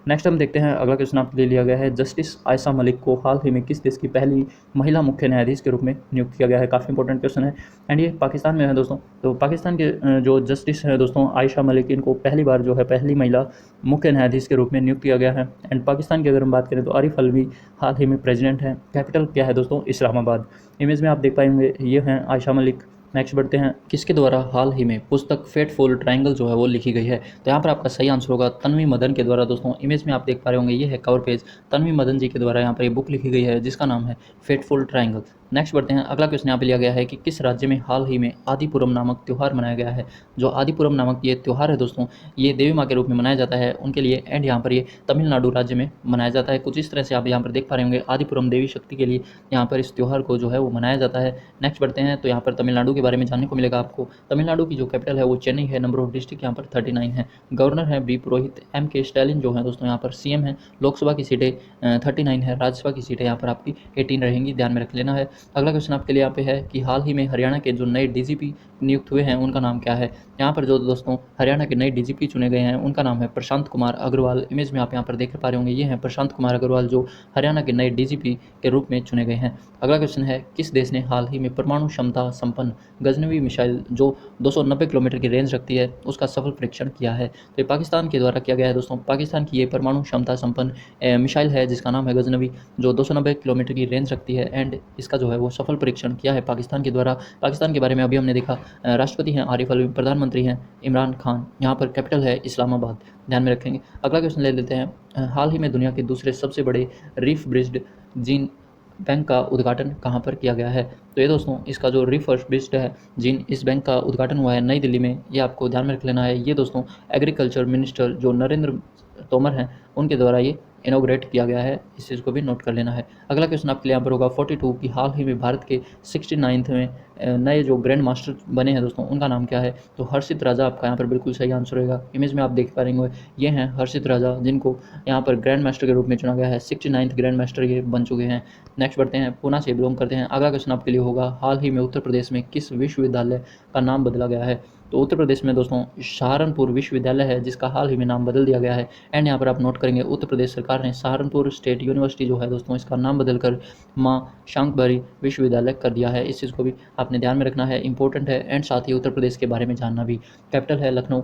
नेक्स्ट हम देखते हैं अगला क्वेश्चन आपके लिए लिया गया है, जस्टिस आयशा मलिक को हाल ही में किस देश की पहली महिला मुख्य न्यायाधीश के रूप में नियुक्त किया गया है। काफ़ी इंपॉर्टेंट क्वेश्चन है एंड ये पाकिस्तान में है दोस्तों। तो पाकिस्तान के जो जस्टिस है दोस्तों आयशा मलिक, इनको पहली बार जो है पहली महिला मुख्य न्यायाधीश के रूप में नियुक्त किया गया है। एंड पाकिस्तान की अगर हम बात करें तो आरिफ अलवी हाल ही में प्रेसिडेंट हैं। कैपिटल क्या है दोस्तों, इस्लामाबाद। इमेज में आप देख पाएंगे ये हैं आयशा मलिक। नेक्स्ट बढ़ते हैं, किसके द्वारा हाल ही में पुस्तक फेटफुल ट्रायंगल जो है वो लिखी गई है। तो यहाँ पर आपका सही आंसर होगा तन्वी मदन के द्वारा दोस्तों। इमेज में आप देख पा रहे होंगे ये है कवर पेज, तन्वी मदन जी के द्वारा यहाँ पर ये बुक लिखी गई है जिसका नाम है फेटफुल ट्रायंगल। नेक्स्ट बढ़ते हैं, अगला क्वेश्चन यहाँ पे लिया गया है कि किस राज्य में हाल ही में आदिपुरम नामक त्यौहार मनाया गया है। जो आदिपुरम नामक ये त्यौहार है दोस्तों, ये देवी माँ के रूप में मनाया जाता है उनके लिए। एंड यहाँ पर ये तमिलनाडु राज्य में मनाया जाता है। कुछ इस तरह से आप यहाँ पर देख पा रहे होंगे, आदिपुरम देवी शक्ति के लिए यहाँ पर इस त्यौहार को जो है वो मनाया जाता है। नेक्स्ट बढ़ते हैं, तो यहाँ पर तमिलनाडु के बारे में जानने को मिलेगा आपको। तमिलनाडु की जो कैपिटल है वो चेन्नई है। नंबर ऑफ डिस्ट्रिक्ट यहाँ पर 39 है। गवर्नर है बी पुरोहित। एम के स्टालिन जो है दोस्तों यहाँ पर सीएम है। लोकसभा की सीटें 39 है। राज्यसभा की सीटें यहाँ पर आपकी 18 रहेंगी, ध्यान में रख लेना है। अगला क्वेश्चन आपके लिए यहाँ पे है कि हाल ही में हरियाणा के जो नए डीजीपी नियुक्त हुए हैं उनका नाम क्या है। यहाँ पर जो दोस्तों हरियाणा के नए डीजीपी चुने गए हैं उनका नाम है प्रशांत कुमार अग्रवाल। इमेज में आप यहाँ पर देख पा रहे होंगे ये हैं प्रशांत कुमार अग्रवाल जो हरियाणा के नए डीजीपी के रूप में चुने गए हैं। अगला क्वेश्चन है, किस देश ने हाल ही में परमाणु क्षमता संपन्न गजनवी मिसाइल जो 290 किलोमीटर की रेंज रखती है उसका सफल परीक्षण किया है। तो ये पाकिस्तान के द्वारा किया गया है दोस्तों। पाकिस्तान की ये परमाणु क्षमता संपन्न मिसाइल है जिसका नाम है गजनवी, जो 290 किलोमीटर की रेंज रखती है। एंड इसका जो है वो सफल परीक्षण किया है पाकिस्तान के द्वारा। पाकिस्तान के बारे में अभी हमने देखा, राष्ट्रपति हैं आरिफ अलवी, प्रधानमंत्री हैं इमरान खान। यहाँ पर कैपिटल है इस्लामाबाद, ध्यान में रखेंगे। अगला क्वेश्चन ले लेते हैं, हाल ही में दुनिया के दूसरे सबसे बड़े रीफ ब्रिज्ड जीन बैंक का उद्घाटन कहाँ पर किया गया है। तो ये दोस्तों इसका जो रिफर्बिश्ड है जिन इस बैंक का उद्घाटन हुआ है नई दिल्ली में, ये आपको ध्यान में रख लेना है। ये दोस्तों एग्रीकल्चर मिनिस्टर जो नरेंद्र तोमर हैं उनके द्वारा ये इनोग्रेट किया गया है, इस चीज़ को भी नोट कर लेना है। अगला क्वेश्चन आपके लिए यहाँ पर होगा 42 कि हाल ही में भारत के 69th में नए जो ग्रैंड मास्टर बने हैं दोस्तों उनका नाम क्या है। तो हर्षित राजा आपका यहाँ पर बिल्कुल सही आंसर रहेगा। इमेज में आप देख पा रहे ये हैं हर्षित राजा जिनको यहाँ पर ग्रैंड मास्टर के रूप में चुना गया है। 69th ग्रैंड मास्टर ये बन चुके हैं। नेक्स्ट बढ़ते हैं, पूना से बिलोंग करते हैं। अगला क्वेश्चन आपके लिए होगा, हाल ही में उत्तर प्रदेश में किस विश्वविद्यालय का नाम बदला गया है। तो उत्तर प्रदेश में दोस्तों सहारनपुर विश्वविद्यालय है जिसका हाल ही में नाम बदल दिया गया है। एंड यहाँ पर आप नोट करेंगे उत्तर प्रदेश सरकार ने सहारनपुर स्टेट यूनिवर्सिटी जो है दोस्तों इसका नाम बदलकर माँ शांकभरी विश्वविद्यालय कर दिया है। इस चीज़ को भी आपने ध्यान में रखना है, इंपॉर्टेंट है। एंड साथ ही उत्तर प्रदेश के बारे में जानना भी। कैपिटल है लखनऊ।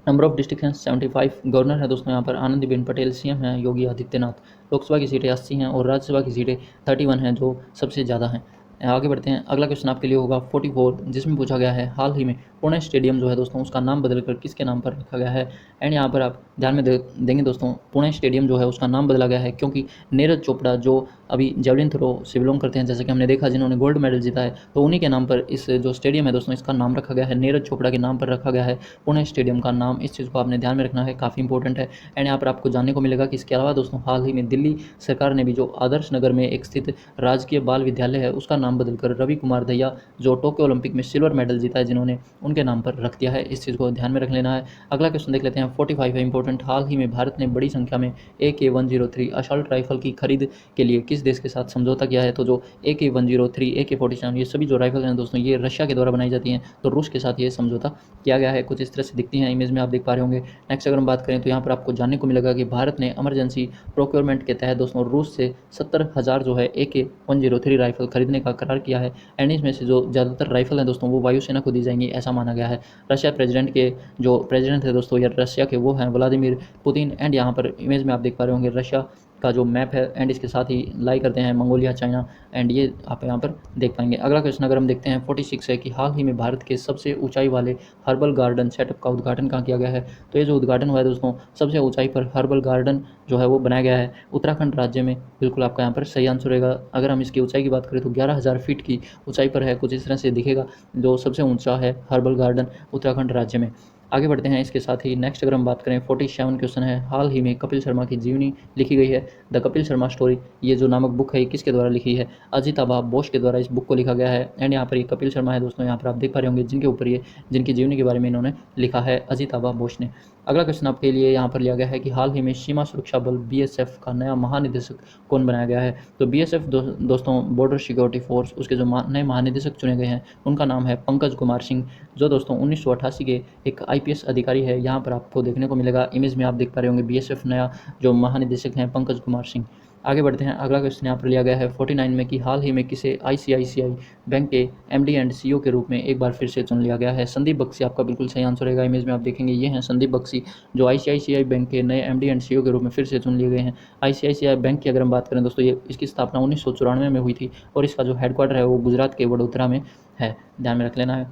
नंबर ऑफ डिस्ट्रिक्ट हैं 75। गवर्नर है दोस्तों यहाँ पर आनंदीबेन पटेल। सीएम हैं योगी आदित्यनाथ। लोकसभा की सीटें 80 हैं और राज्यसभा की सीटें 31 हैं जो सबसे ज़्यादा हैं। आगे बढ़ते हैं, अगला क्वेश्चन आपके लिए होगा 44 जिसमें पूछा गया है हाल ही में पुणे स्टेडियम जो है दोस्तों उसका नाम बदलकर किसके नाम पर रखा गया है। एंड यहाँ पर आप ध्यान में देंगे दोस्तों, पुणे स्टेडियम जो है उसका नाम बदला गया है क्योंकि नीरज चोपड़ा जो अभी जेवलिन थ्रो से बिलोंग करते हैं, जैसे कि हमने देखा जिन्होंने गोल्ड मेडल जीता है, तो उन्हीं के नाम पर इस जो स्टेडियम है दोस्तों इसका नाम रखा गया है। नीरज चोपड़ा के नाम पर रखा गया है पुणे स्टेडियम का नाम। इस चीज़ को आपने ध्यान में रखना है, काफ़ी इंपॉर्टेंट है। एंड यहाँ पर आपको जानने को मिलेगा कि इसके अलावा दोस्तों हाल ही में दिल्ली सरकार ने भी जो आदर्श नगर में एक स्थित राजकीय बाल विद्यालय है उसका नाम बदलकर रवि कुमार दहिया जो टोक्यो ओलंपिक में सिल्वर मेडल जीता है जिन्होंने, उनके नाम पर रख दिया है। इस चीज़ को ध्यान में रख लेना है। अगला क्वेश्चन देख लेते हैं, 45 है इंपॉर्टेंट। हाल ही में भारत ने बड़ी संख्या में AK-103 असॉल्ट राइफल की खरीद के लिए किस देश के साथ समझौता किया है। तो जो AK-103 AK-47 ये सभी जो राइफल हैं दोस्तों ये रशिया के द्वारा बनाई जाती हैं, तो रूस के साथ ये समझौता किया गया है। कुछ इस तरह से दिखती हैं, इमेज में आप देख पा रहे होंगे। नेक्स्ट अगर हम बात करें तो यहाँ पर आपको जानने को मिलेगा कि भारत ने इमरजेंसी प्रोक्योरमेंट के तहत दोस्तों रूस से 70,000 जो है AK-103 राइफल खरीदने का करार किया है। एंड इसमें से जो ज़्यादातर राइफल हैं दोस्तों वो वायुसेना को दी जाएंगी ऐसा माना गया है। रशिया प्रेसिडेंट के जो प्रेसिडेंट है दोस्तों या रशिया के वो हैं व्लादिमीर पुतिन। एंड यहाँ पर इमेज में आप देख पा रहे होंगे रशिया का जो मैप है एंड इसके साथ ही लाई करते हैं मंगोलिया चाइना, एंड ये आप यहाँ पर देख पाएंगे। अगला क्वेश्चन अगर हम देखते हैं 46 है कि हाल ही में भारत के सबसे ऊंचाई वाले हर्बल गार्डन सेटअप का उद्घाटन कहाँ किया गया है। तो ये जो उद्घाटन हुआ है दोस्तों सबसे ऊंचाई पर हर्बल गार्डन जो है वो बनाया गया है उत्तराखंड राज्य में। बिल्कुल आपका यहाँ पर सही आंसर रहेगा। अगर हम इसकी ऊंचाई की बात करें तो 11,000 फीट की ऊंचाई पर है, कुछ इस तरह से दिखेगा। जो सबसे ऊंचा है हर्बल गार्डन उत्तराखंड राज्य में। आगे बढ़ते हैं इसके साथ ही नेक्स्ट अगर हम बात करें 47 क्वेश्चन है, हाल ही में कपिल शर्मा की जीवनी लिखी गई है। द कपिल शर्मा स्टोरी ये जो नामक बुक है ये किसके द्वारा लिखी है। अजिताभा बोस के द्वारा इस बुक को लिखा गया है। एंड यहाँ पर ये कपिल शर्मा है दोस्तों, यहाँ पर आप देख पा रहे होंगे जिनके ऊपर ये जिनकी जीवनी के बारे में इन्होंने लिखा है अजिताभा बोस ने। अगला क्वेश्चन आपके लिए यहाँ पर लिया गया है कि हाल ही में सीमा सुरक्षा बल BSF का नया महानिदेशक कौन बनाया गया है। तो BSF दोस्तों बॉर्डर सिक्योरिटी फोर्स, उसके जो नए महानिदेशक चुने गए हैं उनका नाम है पंकज कुमार सिंह, जो दोस्तों 1988 के एक IPS अधिकारी है। यहाँ पर आपको देखने को मिलेगा, इमेज में आप देख पा रहे होंगे BSF नया जो महानिदेशक हैं पंकज कुमार सिंह। आगे बढ़ते हैं, अगला क्वेश्चन यहाँ पर लिया गया है 49 में कि हाल ही में किसे ICICI बैंक के MD एंड CEO के रूप में एक बार फिर से चुन लिया गया है। संदीप बख्शी आपका बिल्कुल सही आंसर रहेगा। इमेज में आप देखेंगे ये हैं संदीप बख्शी, जो ICICI बैंक के नए MD एंड CEO के रूप में फिर से चुन लिए गए हैं। ICICI बैंक की अगर हम बात करें दोस्तों, ये इसकी स्थापना 1994 में हुई थी और इसका जो हेडक्वार्टर है वो गुजरात के वडोदरा में है, ध्यान में रख लेना है।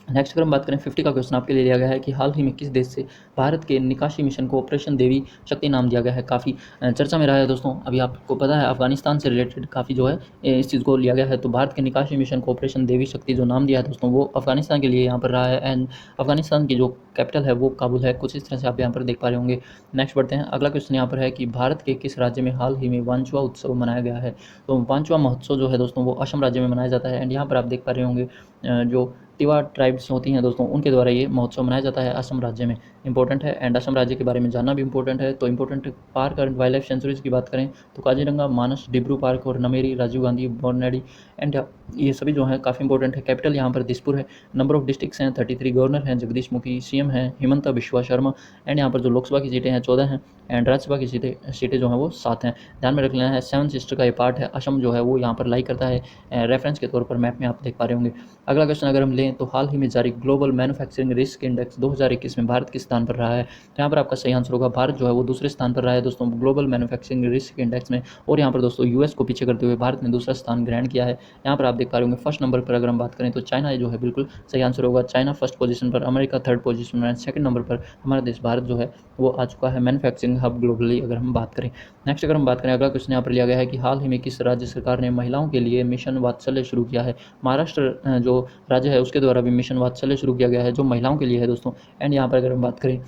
नेक्स्ट अगर हम बात करें 50 का क्वेश्चन आपके लिए लिया गया है कि हाल ही में किस देश से भारत के निकासी मिशन को ऑपरेशन देवी शक्ति नाम दिया गया है। काफ़ी चर्चा में रहा है दोस्तों, अभी आपको पता है अफगानिस्तान से रिलेटेड काफ़ी जो है इस चीज़ को लिया गया है। तो भारत के निकासी मिशन को ऑपरेशन देवी शक्ति जो नाम दिया है दोस्तों, वो अफगानिस्तान के लिए यहाँ पर रहा है। एंड अफगानिस्तान की जो कैपिटल है वो काबुल है। कुछ इस तरह से आप यहाँ पर देख पा रहे होंगे। नेक्स्ट बढ़ते हैं, अगला क्वेश्चन यहाँ पर है कि भारत के किस राज्य में हाल ही में वांचुआ उत्सव मनाया गया है। तो वांचुआ महोत्सव जो है दोस्तों वो असम राज्य में मनाया जाता है। एंड यहाँ पर आप देख पा रहे होंगे जो तिवा ट्राइब्स होती हैं दोस्तों, उनके द्वारा ये महोत्सव मनाया जाता है असम राज्य में। इंपॉर्टेंट है, एंड असम राज्य के बारे में जानना भी इंपॉर्टेंट है। तो important park and wild life sanctuaries की बात करें तो काजीरंगा, मानस, डिब्रू पार्क और नमेरी, राजीव गांधी, बोरनेडी एंड ये सभी जो हैं काफ़ी इंपॉर्टेंट है। कैपिटल यहाँ पर दिसपुर है। नंबर ऑफ डिस्ट्रिक्ट्स हैं 33, गवर्नर हैं जगदीश मुखी, CM हैं हिमंता बिश्वा शर्मा। एंड यहाँ पर जो लोकसभा की सीटें हैं 14 हैं, एंड राज्यसभा की सीटें जो हैं वो 7 हैं। ध्यान में रख लेना है। 7 सिस्टर का ये पार्ट है, असम जो है वो यहाँ पर लाई करता है। रेफरेंस के तौर पर मैप में आप देख पा रहे होंगे। अगला क्वेश्चन अगर हम लें तो हाल ही में जारी ग्लोबल मैन्युफैक्चरिंग रिस्क इंडेक्स 2021 में भारत किस स्थान पर रहा है। तो यहाँ पर आपका सही आंसर होगा, भारत जो है वो दूसरे स्थान पर रहा है दोस्तों ग्लोबल मैन्युफैक्चरिंग रिस्क इंडेक्स में। और यहाँ पर दोस्तों US को पीछे करते हुए भारत ने दूसरा स्थान ग्रहण किया है। यहाँ पर आप देख पा रहे होंगे फर्स्ट नंबर पर अगर हम बात करें तो चाइना जो है बिल्कुल सही आंसर होगा। चाइना फर्स्ट पोजीशन पर, अमेरिका थर्ड पोजीशन पर, सेकंड नंबर पर हमारा देश भारत जो है वो आ चुका है मैन्युफैक्चरिंग हब ग्लोबली अगर हम बात करें। नेक्स्ट अगर हम बात करें, अगला क्वेश्चन यहाँ पर लिया गया है कि हाल ही में किस राज्य सरकार ने महिलाओं के लिए मिशन वात्सल्य शुरू किया है। महाराष्ट्र जो राज्य है उसके द्वारा भी मिशन वात्सल्य शुरू किया गया है जो महिलाओं के लिए है दोस्तों। एंड यहाँ पर अगर हम बात करें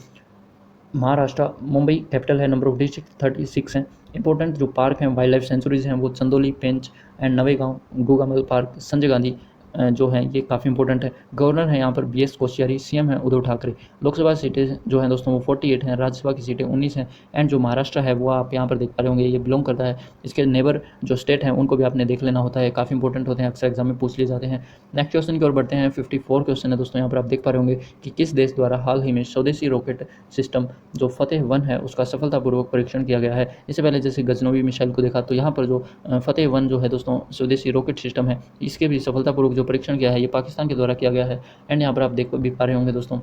महाराष्ट्र, मुंबई कैपिटल है, नंबर ऑफ डिस्ट्रिक्ट 36 हैं। इंपॉर्टेंट जो पार्क हैं वाइल्ड लाइफ सेंचुरीज हैं वो चंदोली, पेंच एंड नवेगांव, गुगामल पार्क, संजय गांधी जो हैं ये काफ़ी इंपॉर्टेंट है। गवर्नर हैं यहाँ पर BS कोश्यारी, CM हैं उद्धव ठाकरे। लोकसभा सीटें जो हैं दोस्तों वो 48 हैं, राज्यसभा की सीटें 19 हैं। एंड जो महाराष्ट्र है वो आप यहाँ पर देख पा रहे होंगे ये बिलोंग करता है, इसके नेबर जो स्टेट हैं उनको भी आपने देख लेना होता है, काफ़ी इंपॉर्टेंट होते हैं, अक्सर एग्जाम में पूछ लिए जाते हैं। नेक्स्ट क्वेश्चन की ओर बढ़ते हैं। 54 क्वेश्चन है दोस्तों, यहाँ पर आप देख पा रहे होंगे कि किस देश द्वारा हाल ही में स्वदेशी रॉकेट सिस्टम जो फतेह-1 है उसका सफलतापूर्वक परीक्षण किया गया है। इससे पहले जैसे गजनवी मिसाइल को देखा, तो यहाँ पर जो फतेह-1 जो है दोस्तों स्वदेशी रॉकेट सिस्टम है, इसके भी सफलतापूर्वक जो परीक्षण किया है ये पाकिस्तान के द्वारा किया गया है। एंड यहाँ पर आप देख भी पा रहे होंगे दोस्तों,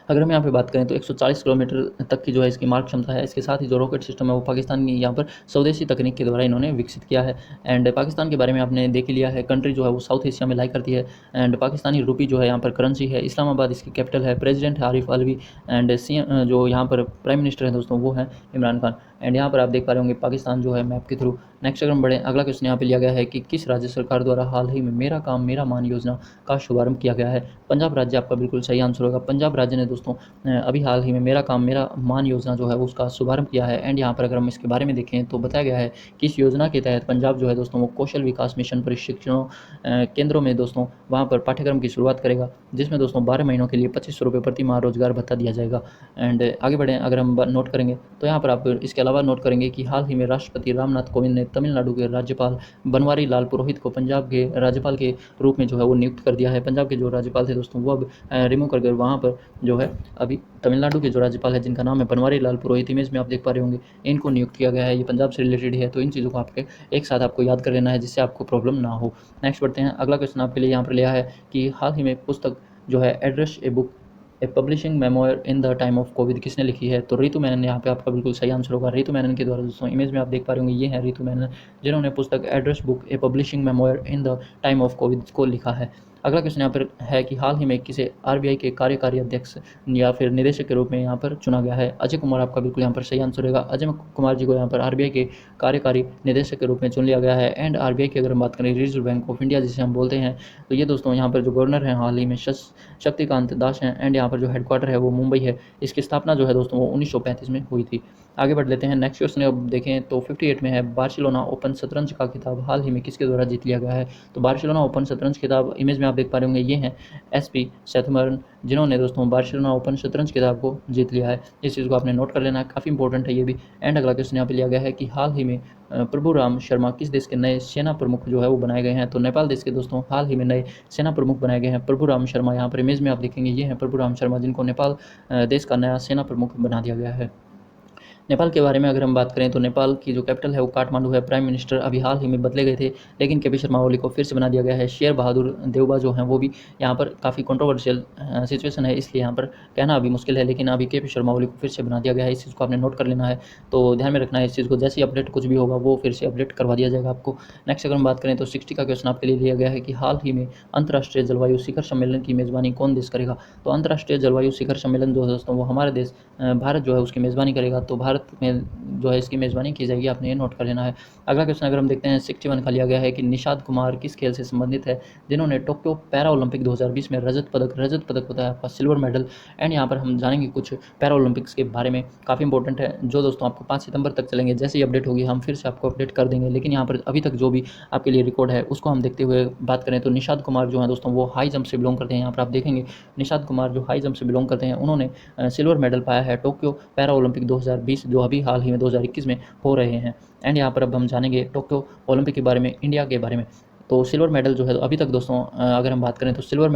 अगर हम यहाँ पे बात करें तो 140 किलोमीटर तक की जो है इसकी मार्ग क्षमता है। इसके साथ ही जो रॉकेट सिस्टम है वो पाकिस्तान की यहाँ पर स्वदेशी तकनीक के द्वारा इन्होंने विकसित किया है। एंड पाकिस्तान के बारे में आपने देख लिया है, कंट्री जो है वो साउथ एशिया में लाई करती है। एंड पाकिस्तानी रुपी जो है यहाँ पर करेंसी है। इस्लामाबाद इसकी कैपिटल है। प्रेसिडेंट है आरिफ अलवी। एंड CM जो यहाँ पर प्राइम मिनिस्टर है दोस्तों वो है इमरान खान। एंड यहाँ पर आप देख पा रहे होंगे पाकिस्तान जो है मैप के थ्रू। नेक्स्ट अगर हम बढ़े, अगला क्वेश्चन यहाँ पे लिया गया है कि किस राज्य सरकार द्वारा हाल ही में मेरा काम मेरा मान योजना का शुभारंभ किया गया है। पंजाब राज्य आपका बिल्कुल सही आंसर होगा। पंजाब राज्य ने दोस्तों अभी हाल ही में मेरा काम मेरा मान योजना जो है उसका शुभारंभ किया है। एंड यहाँ पर अगर हम इसके बारे में देखें तो बताया गया है कि इस योजना के तहत पंजाब जो है दोस्तों वो कौशल विकास मिशन प्रशिक्षण केंद्रों में दोस्तों वहाँ पर पाठ्यक्रम की शुरुआत करेगा, जिसमें दोस्तों 12 महीनों के लिए 2500 रुपये प्रति माह रोजगार भत्ता दिया जाएगा। एंड आगे बढ़ें, अगर हम नोट करेंगे तो यहाँ पर आप इसके अलावा नोट करेंगे कि हाल ही में राष्ट्रपति रामनाथ कोविंद ने तमिलनाडु के राज्यपाल बनवारी लाल पुरोहित को पंजाब के राज्यपाल के रूप में जो है वो नियुक्त कर दिया है। पंजाब के जो राज्यपाल थे दोस्तों वो अब रिमूव करके वहाँ पर जो है अभी तमिलनाडु के जो राज्यपाल है जिनका नाम है बनवारी लाल पुरोहित, इमेज में आप देख पा रहे होंगे, इनको नियुक्त किया गया है। ये पंजाब से रिलेटेड है, तो इन चीज़ों को आपके एक साथ आपको याद कर लेना है जिससे आपको प्रॉब्लम ना हो। नेक्स्ट बढ़ते हैं, अगला क्वेश्चन आपके लिए यहाँ पर लिया है कि हाल ही में पुस्तक जो है address a book A publishing memoir in the time of Covid किसने लिखी है। तो रितु मेनन यहाँ पे आपका बिल्कुल सही आंसर होगा। रितु मेनन के द्वारा दोस्तों इमेज में आप देख पा रहे होंगे ये है रितु मेनन, जिन्होंने पुस्तक address book A publishing memoir in the time of Covid को लिखा है। अगला क्वेश्चन यहाँ पर है कि हाल ही में किसे RBI के कार्यकारी अध्यक्ष या फिर निदेशक के रूप में यहाँ पर चुना गया है। अजय कुमार आपका बिल्कुल यहाँ पर सही आंसर रहेगा। अजय कुमार जी को यहाँ पर RBI के कार्यकारी निदेशक के रूप में चुन लिया गया है। एंड RBI की अगर हम बात करें रिजर्व बैंक ऑफ इंडिया जिसे हम बोलते हैं, तो ये दोस्तों यहाँ पर जो गवर्नर हैं हाल ही में शक्तिकांत दास हैं। एंड यहाँ पर जो हेडक्वार्टर है वो मुंबई है। इसकी स्थापना जो है दोस्तों वो 1935 में हुई थी। आगे बढ़ लेते हैं, नेक्स्ट क्वेश्चन अब देखें तो 58 में है बार्सिलोना ओपन शतरंज का खिताब हाल ही में किसके द्वारा जीत लिया गया है। तो बार्सिलोना ओपन शतरंज खिताब इमेज में आप देख पा रहे होंगे ये हैं एसपी सेथमरन, जिन्होंने दोस्तों बार्सिलोना ओपन शतरंज खिताब को जीत लिया है। इस चीज़ को आपने नोट कर लेना है, काफ़ी इंपॉर्टेंट है ये भी। एंड अगला क्वेश्चन यहाँ पे लिया गया है कि हाल ही में प्रभुराम शर्मा किस देश के नए सेना प्रमुख जो है वो बनाए गए हैं। तो नेपाल देश के दोस्तों हाल ही में नए सेना प्रमुख बनाए गए हैं प्रभुराम शर्मा। यहाँ पर इमेज में आप देखेंगे ये हैं प्रभुराम शर्मा, जिनको नेपाल देश का नया सेना प्रमुख बना दिया गया है। नेपाल के बारे में अगर हम बात करें तो नेपाल की जो कैपिटल है वो काठमांडू है। प्राइम मिनिस्टर अभी हाल ही में बदले गए थे, लेकिन केपी शर्मा ओली को फिर से बना दिया गया है। शेर बहादुर देउबा जो हैं वो भी यहाँ पर काफ़ी कंट्रोवर्शियल सिचुएशन है, इसलिए यहाँ पर कहना अभी मुश्किल है, लेकिन अभी केपी शर्मा ओली को फिर से बना दिया गया है। इस चीज़ को आपने नोट कर लेना है, तो ध्यान में रखना है इस चीज़ को। जैसे ही अपडेट कुछ भी होगा वो फिर से अपडेट करवा दिया जाएगा आपको। नेक्स्ट अगर हम बात करें तो 60 का क्वेश्चन आपके लिए लिया गया है कि हाल ही में अंतर्राष्ट्रीय जलवायु शिखर सम्मेलन की मेज़बानी कौन देश करेगा। तो अंतर्राष्ट्रीय जलवायु शिखर सम्मेलन जो है दोस्तों वो हमारे देश भारत जो है उसकी मेज़बानी करेगा। तो भारत में जो है इसकी मेज़बानी की जाएगी, आपने ये नोट कर लेना है। अगला क्वेश्चन अगर हम देखते हैं 61 का लिया गया है कि निषाद कुमार किस खेल से संबंधित है, जिन्होंने टोक्यो पैरा ओलंपिक 2020 में रजत पदक होता है आपका सिल्वर मेडल। एंड यहाँ पर हम जानेंगे कुछ पैरा ओलंपिक्स के बारे में, काफ़ी इंपॉर्टेंट है, जो दोस्तों आपको 5 सितंबर तक चलेंगे। जैसे ही अपडेट होगी हम फिर से आपको अपडेट कर देंगे, लेकिन यहाँ पर अभी तक जो भी आपके लिए रिकॉर्ड है उसको हम देखते हुए बात करें तो निषाद कुमार जो है दोस्तों वो हाई जंप से बिलोंग करते हैं। यहाँ पर आप देखेंगे निषाद कुमार जो हाई जंप से बिलोंग करते हैं, उन्होंने सिल्वर मेडल पाया है टोक्यो पैरा ओलंपिक 2020 जो अभी हाल ही में 2021 में हो रहे हैं। एंड यहाँ पर अब हम जानेंगे टोक्यो ओलंपिक के बारे में, इंडिया के बारे में। तो सिल्वर मेडल जो है अभी तक दोस्तों अगर हम बात करें तो सिल्वर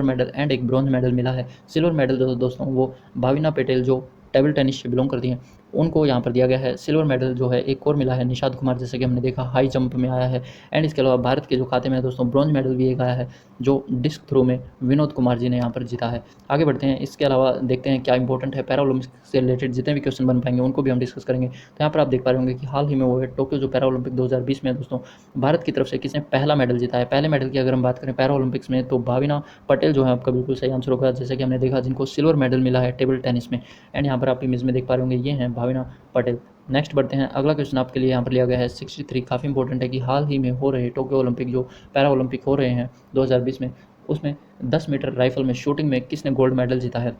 मेडल एंड एक ब्रॉन्ज मेडल मिला है। सिल्वर मेडल जो दोस्तों वो भाविना पटेल जो टेबल टेनिस से बिलोंग करती हैं उनको यहाँ पर दिया गया है। सिल्वर मेडल जो है एक और मिला है निषाद कुमार, जैसे कि हमने देखा हाई जंप में आया है। एंड इसके अलावा भारत के जो खाते में है दोस्तों ब्रॉन्ज मेडल भी एक आया है, जो डिस्क थ्रो में विनोद कुमार जी ने यहाँ पर जीता है। आगे बढ़ते हैं, इसके अलावा देखते हैं क्या इंपॉर्टेंट है पैरा ओलंपिक से रिलेटेड जितने भी क्वेश्चन बन पाएंगे उनको भी हम डिस्कस करेंगे। तो यहाँ पर आप देख पा रहे होंगे कि हाल ही में वो है टोक्यो जो पैरा ओलंपिक 2020 में दोस्तों भारत की तरफ से किसने पहला मेडल जीता है। पहले मेडल की अगर हम बात करें पैरा ओलंपिक्स में तो भाविना पटेल जो है आपका बिल्कुल सही आंसर होगा, जैसे कि हमने देखा जिनको सिल्वर मेडल मिला है टेबल टेनिस में। एंड यहाँ पर आप इमेज में देख पा रहे होंगे ये हैं भाविना पटेल। नेक्स्ट बढ़ते हैं, अगला क्वेश्चन आपके लिए यहाँ पर लिया गया है 63, काफ़ी इंपॉर्टेंट है कि हाल ही में हो रहे टोक्यो ओलंपिक जो पैरा ओलंपिक हो रहे हैं 2020 में, उसमें 10 मीटर राइफल में शूटिंग में किसने गोल्ड मेडल जीता है।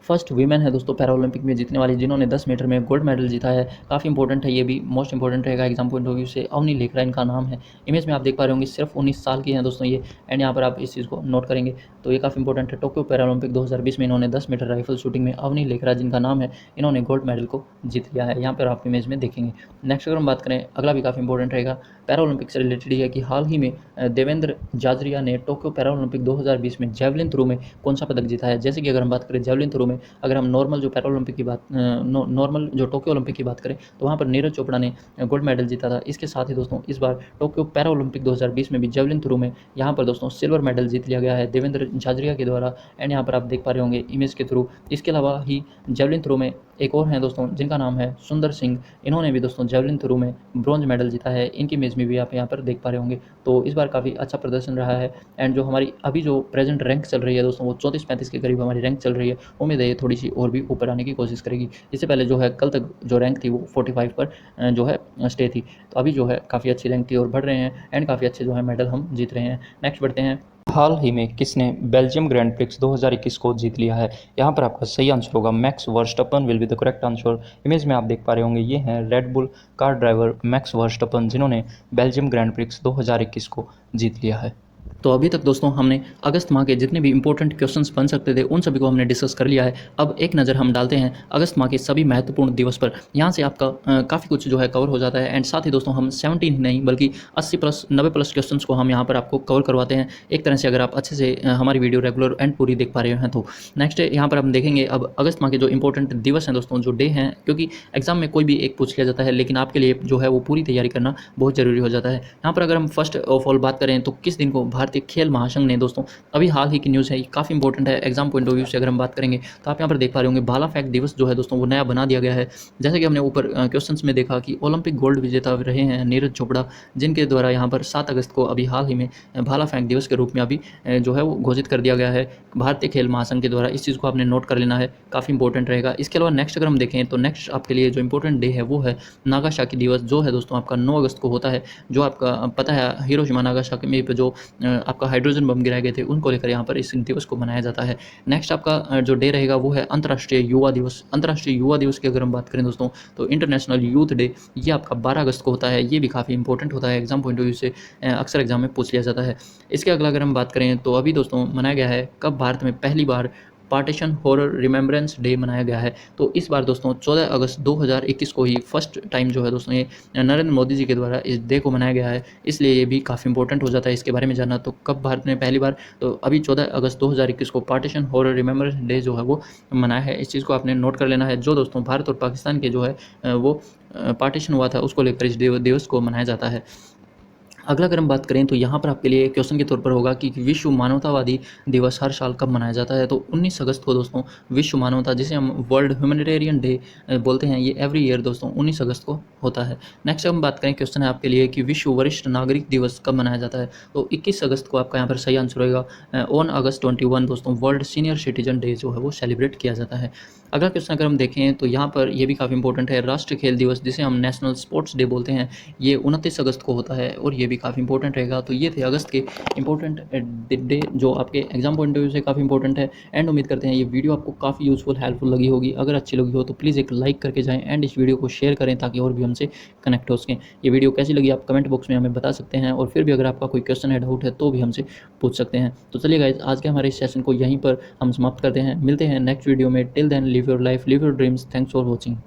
फर्स्ट वीमेन है दोस्तों पैरा ओलंपिक में जीतने वाली, जिन्होंने 10 मीटर में गोल्ड मेडल जीता है। काफ़ी इंपॉर्टेंट है, ये भी मोस्ट इंपॉर्टेंट रहेगा एग्जाम पॉइंट ऑफ व्यू से। अवनी लेखरा इनका नाम है। इमेज में आप देख पा रहे होंगे सिर्फ 19 साल की हैं दोस्तों ये। एंड यहाँ पर आप इस चीज़ को नोट करेंगे तो ये काफ़ी इंपॉर्टेंट है। टोक्यो पैरा ओलंपिक 2020 में इन्होंने 10 मीटर राइफल शूटिंग में अवनी लेखरा जिनका नाम है, इन्होंने गोल्ड मेडल को जीत लिया है। यहाँ पर आप इमेज में देखेंगे। नेक्स्ट अगर हम बात करें, अगला भी काफ़ी इंपॉर्टेंट रहेगा, पैरा ओलंपिक से रिलेटेड ही है कि हाल ही में देवेंद्र जाजरिया ने टोक्यो पैरा ओलंपिक 2020 में जेवलिन थ्रो में कौन सा पदक जीता है। जैसे कि अगर हम बात करें जेवलिन थ्रो में, अगर हम नॉर्मल जो पैरा ओलंपिक की बात नॉर्मल जो टोक्यो ओलंपिक की बात करें तो वहाँ पर नीरज चोपड़ा ने गोल्ड मेडल जीता था। इसके साथ ही दोस्तों इस बार टोक्यो पैरा ओलंपिक 2020 में भी जेवलिन थ्रो में यहाँ पर दोस्तों सिल्वर मेडल जीत लिया गया है देवेंद्र झाझरिया के द्वारा। एंड यहाँ पर आप देख पा रहे होंगे इमेज के थ्रू। इसके अलावा ही जेवलिन थ्रो में एक और हैं दोस्तों जिनका नाम है सुंदर सिंह, इन्होंने भी दोस्तों जेवलिन थ्रो में ब्रॉन्ज मेडल जीता है। इनकी इमेज में भी आप यहाँ पर देख पा रहे होंगे। तो इस बार काफ़ी अच्छा प्रदर्शन रहा है। एंड जो हमारी अभी जो प्रेजेंट रैंक चल रही है दोस्तों वो 34-35 के करीब हमारी रैंक चल रही है। उम्मीद है ये थोड़ी सी और भी ऊपर आने की कोशिश करेगी। इससे पहले जो है कल तक जो रैंक थी वो 45 पर जो है स्टे थी, तो अभी जो है काफ़ी अच्छी रैंक की ओर बढ़ रहे हैं एंड काफ़ी अच्छे जो है मेडल हम जीत रहे हैं। नेक्स्ट बढ़ते हैं, हाल ही में किसने बेल्जियम ग्रैंड प्रिक्स 2021 को जीत लिया है। यहाँ पर आपका सही आंसर होगा max Verstappen will be the correct answer. Image में आप देख पा रहे होंगे ये हैं red bull car driver max Verstappen, जिन्होंने बेल्जियम ग्रैंड प्रिक्स 2021 को जीत लिया है। तो अभी तक दोस्तों हमने अगस्त माह के जितने भी इंपॉर्टेंट क्वेश्चंस बन सकते थे उन सभी को हमने डिस्कस कर लिया है। अब एक नज़र हम डालते हैं अगस्त माह के सभी महत्वपूर्ण दिवस पर। यहाँ से आपका काफ़ी कुछ जो है कवर हो जाता है। एंड साथ ही दोस्तों हम 17 ही नहीं बल्कि 80+ 90+ क्वेश्चंस को हम यहाँ पर आपको कवर करवाते हैं एक तरह से, अगर आप अच्छे से हमारी वीडियो रेगुलर एंड पूरी देख पा रहे हैं तो। नेक्स्ट यहाँ पर हम देखेंगे अब अगस्त माह के जो इंपॉर्टेंट दिवस हैं दोस्तों, जो डे हैं, क्योंकि एग्जाम में कोई भी एक पूछ लिया जाता है लेकिन आपके लिए जो है वो पूरी तैयारी करना बहुत ज़रूरी हो जाता है। यहाँ पर अगर हम फर्स्ट ऑफ ऑल बात करें तो किस दिन को भारतीय खेल महासंघ ने दोस्तों, अभी हाल ही की न्यूज़ है, काफ़ी इंपॉर्टेंट है एग्जाम पॉइंट ऑफ व्यू से अगर हम बात करेंगे तो आप यहाँ पर देख पा रहे होंगे भाला फेंक दिवस जो है दोस्तों वो नया बना दिया गया है। जैसे कि हमने ऊपर क्वेश्चंस में देखा कि ओलंपिक गोल्ड विजेता रहे हैं नीरज चोपड़ा, जिनके द्वारा यहाँ पर 7 अगस्त को अभी हाल ही में भाला फेंक दिवस के रूप में अभी जो है वो घोषित कर दिया गया है भारतीय खेल महासंघ के द्वारा। इस चीज़ को आपने नोट कर लेना है, काफ़ी इंपॉर्टेंट रहेगा। इसके अलावा नेक्स्ट अगर हम देखें तो नेक्स्ट आपके लिए जो इंपॉर्टेंट डे है वो है नागासाकी दिवस, जो है दोस्तों आपका 9 अगस्त को होता है। जो आपका पता है हिरोशिमा नागासाकी में जो आपका हाइड्रोजन बम गिराए गए थे उनको लेकर यहाँ पर इस दिवस को मनाया जाता है। नेक्स्ट आपका जो डे रहेगा वो है अंतर्राष्ट्रीय युवा दिवस। अंतर्राष्ट्रीय युवा दिवस की अगर हम बात करें दोस्तों तो इंटरनेशनल यूथ डे ये आपका 12 अगस्त को होता है। ये भी काफ़ी इंपॉर्टेंट होता है, एग्जाम पॉइंट ऑफ व्यू से अक्सर एग्जाम में पूछ लिया जाता है। इसके अगला अगर हम बात करें तो अभी दोस्तों मनाया गया है कब भारत में पहली बार पार्टीशन हॉरर रिमेम्बरेंस डे मनाया गया है। तो इस बार दोस्तों 14 अगस्त 2021 को ही फर्स्ट टाइम जो है दोस्तों ये नरेंद्र मोदी जी के द्वारा इस डे को मनाया गया है, इसलिए ये भी काफ़ी इंपॉर्टेंट हो जाता है इसके बारे में जानना। तो कब भारत में पहली बार, तो अभी 14 अगस्त 2021 को पार्टीशन हॉरर रिमेम्बरेंस डे जो है वो मनाया है। इस चीज़ को आपने नोट कर लेना है। जो दोस्तों भारत और पाकिस्तान के जो है वो पार्टीशन हुआ था उसको लेकर इस दिवस को मनाया जाता है। अगला अगर हम बात करें तो यहाँ पर आपके लिए क्वेश्चन के तौर पर होगा कि विश्व मानवतावादी दिवस हर साल कब मनाया जाता है। तो 19 अगस्त को दोस्तों विश्व मानवता, जिसे हम वर्ल्ड ह्यूमैनिटेरियन डे बोलते हैं, ये एवरी ईयर दोस्तों 19 अगस्त को होता है। नेक्स्ट हम बात करें, क्वेश्चन है आपके लिए कि विश्व वरिष्ठ नागरिक दिवस कब मनाया जाता है। तो 21 अगस्त को आपका यहाँ पर सही आंसर होगा। ऑन अगस्त 21 दोस्तों वर्ल्ड सीनियर सिटीजन डे जो है वो सेलिब्रेट किया जाता है। अगला क्वेश्चन अगर हम देखें तो यहाँ पर ये भी काफ़ी इंपॉर्टेंट है। राष्ट्रीय खेल दिवस, जिसे हम नेशनल स्पोर्ट्स डे बोलते हैं, ये 29 अगस्त को होता है और ये भी काफ़ी इंपॉर्टेंट रहेगा। तो ये थे अगस्त के इंपॉर्टेंट डे जो आपके एग्जाम पॉइंट ऑफ व्यू से काफ़ी इंपॉर्टेंट है। एंड उम्मीद करते हैं ये वीडियो आपको काफ़ी यूजफुल हेल्पफुल लगी होगी। अगर अच्छी लगी हो तो प्लीज़ एक लाइक करके जाएँ एंड इस वीडियो को शेयर करें ताकि और भी हमसे कनेक्ट हो सकें। ये वीडियो कैसी लगी आप कमेंट बॉक्स में हमें बता सकते हैं, और फिर भी अगर आपका कोई क्वेश्चन है, डाउट है तो भी हमसे पूछ सकते हैं। तो चलिए गाइस, आज के हमारे इस सेशन को यहीं पर हम समाप्त करते हैं। मिलते हैं नेक्स्ट वीडियो में। Till then live your life, live your dreams. Thanks for watching.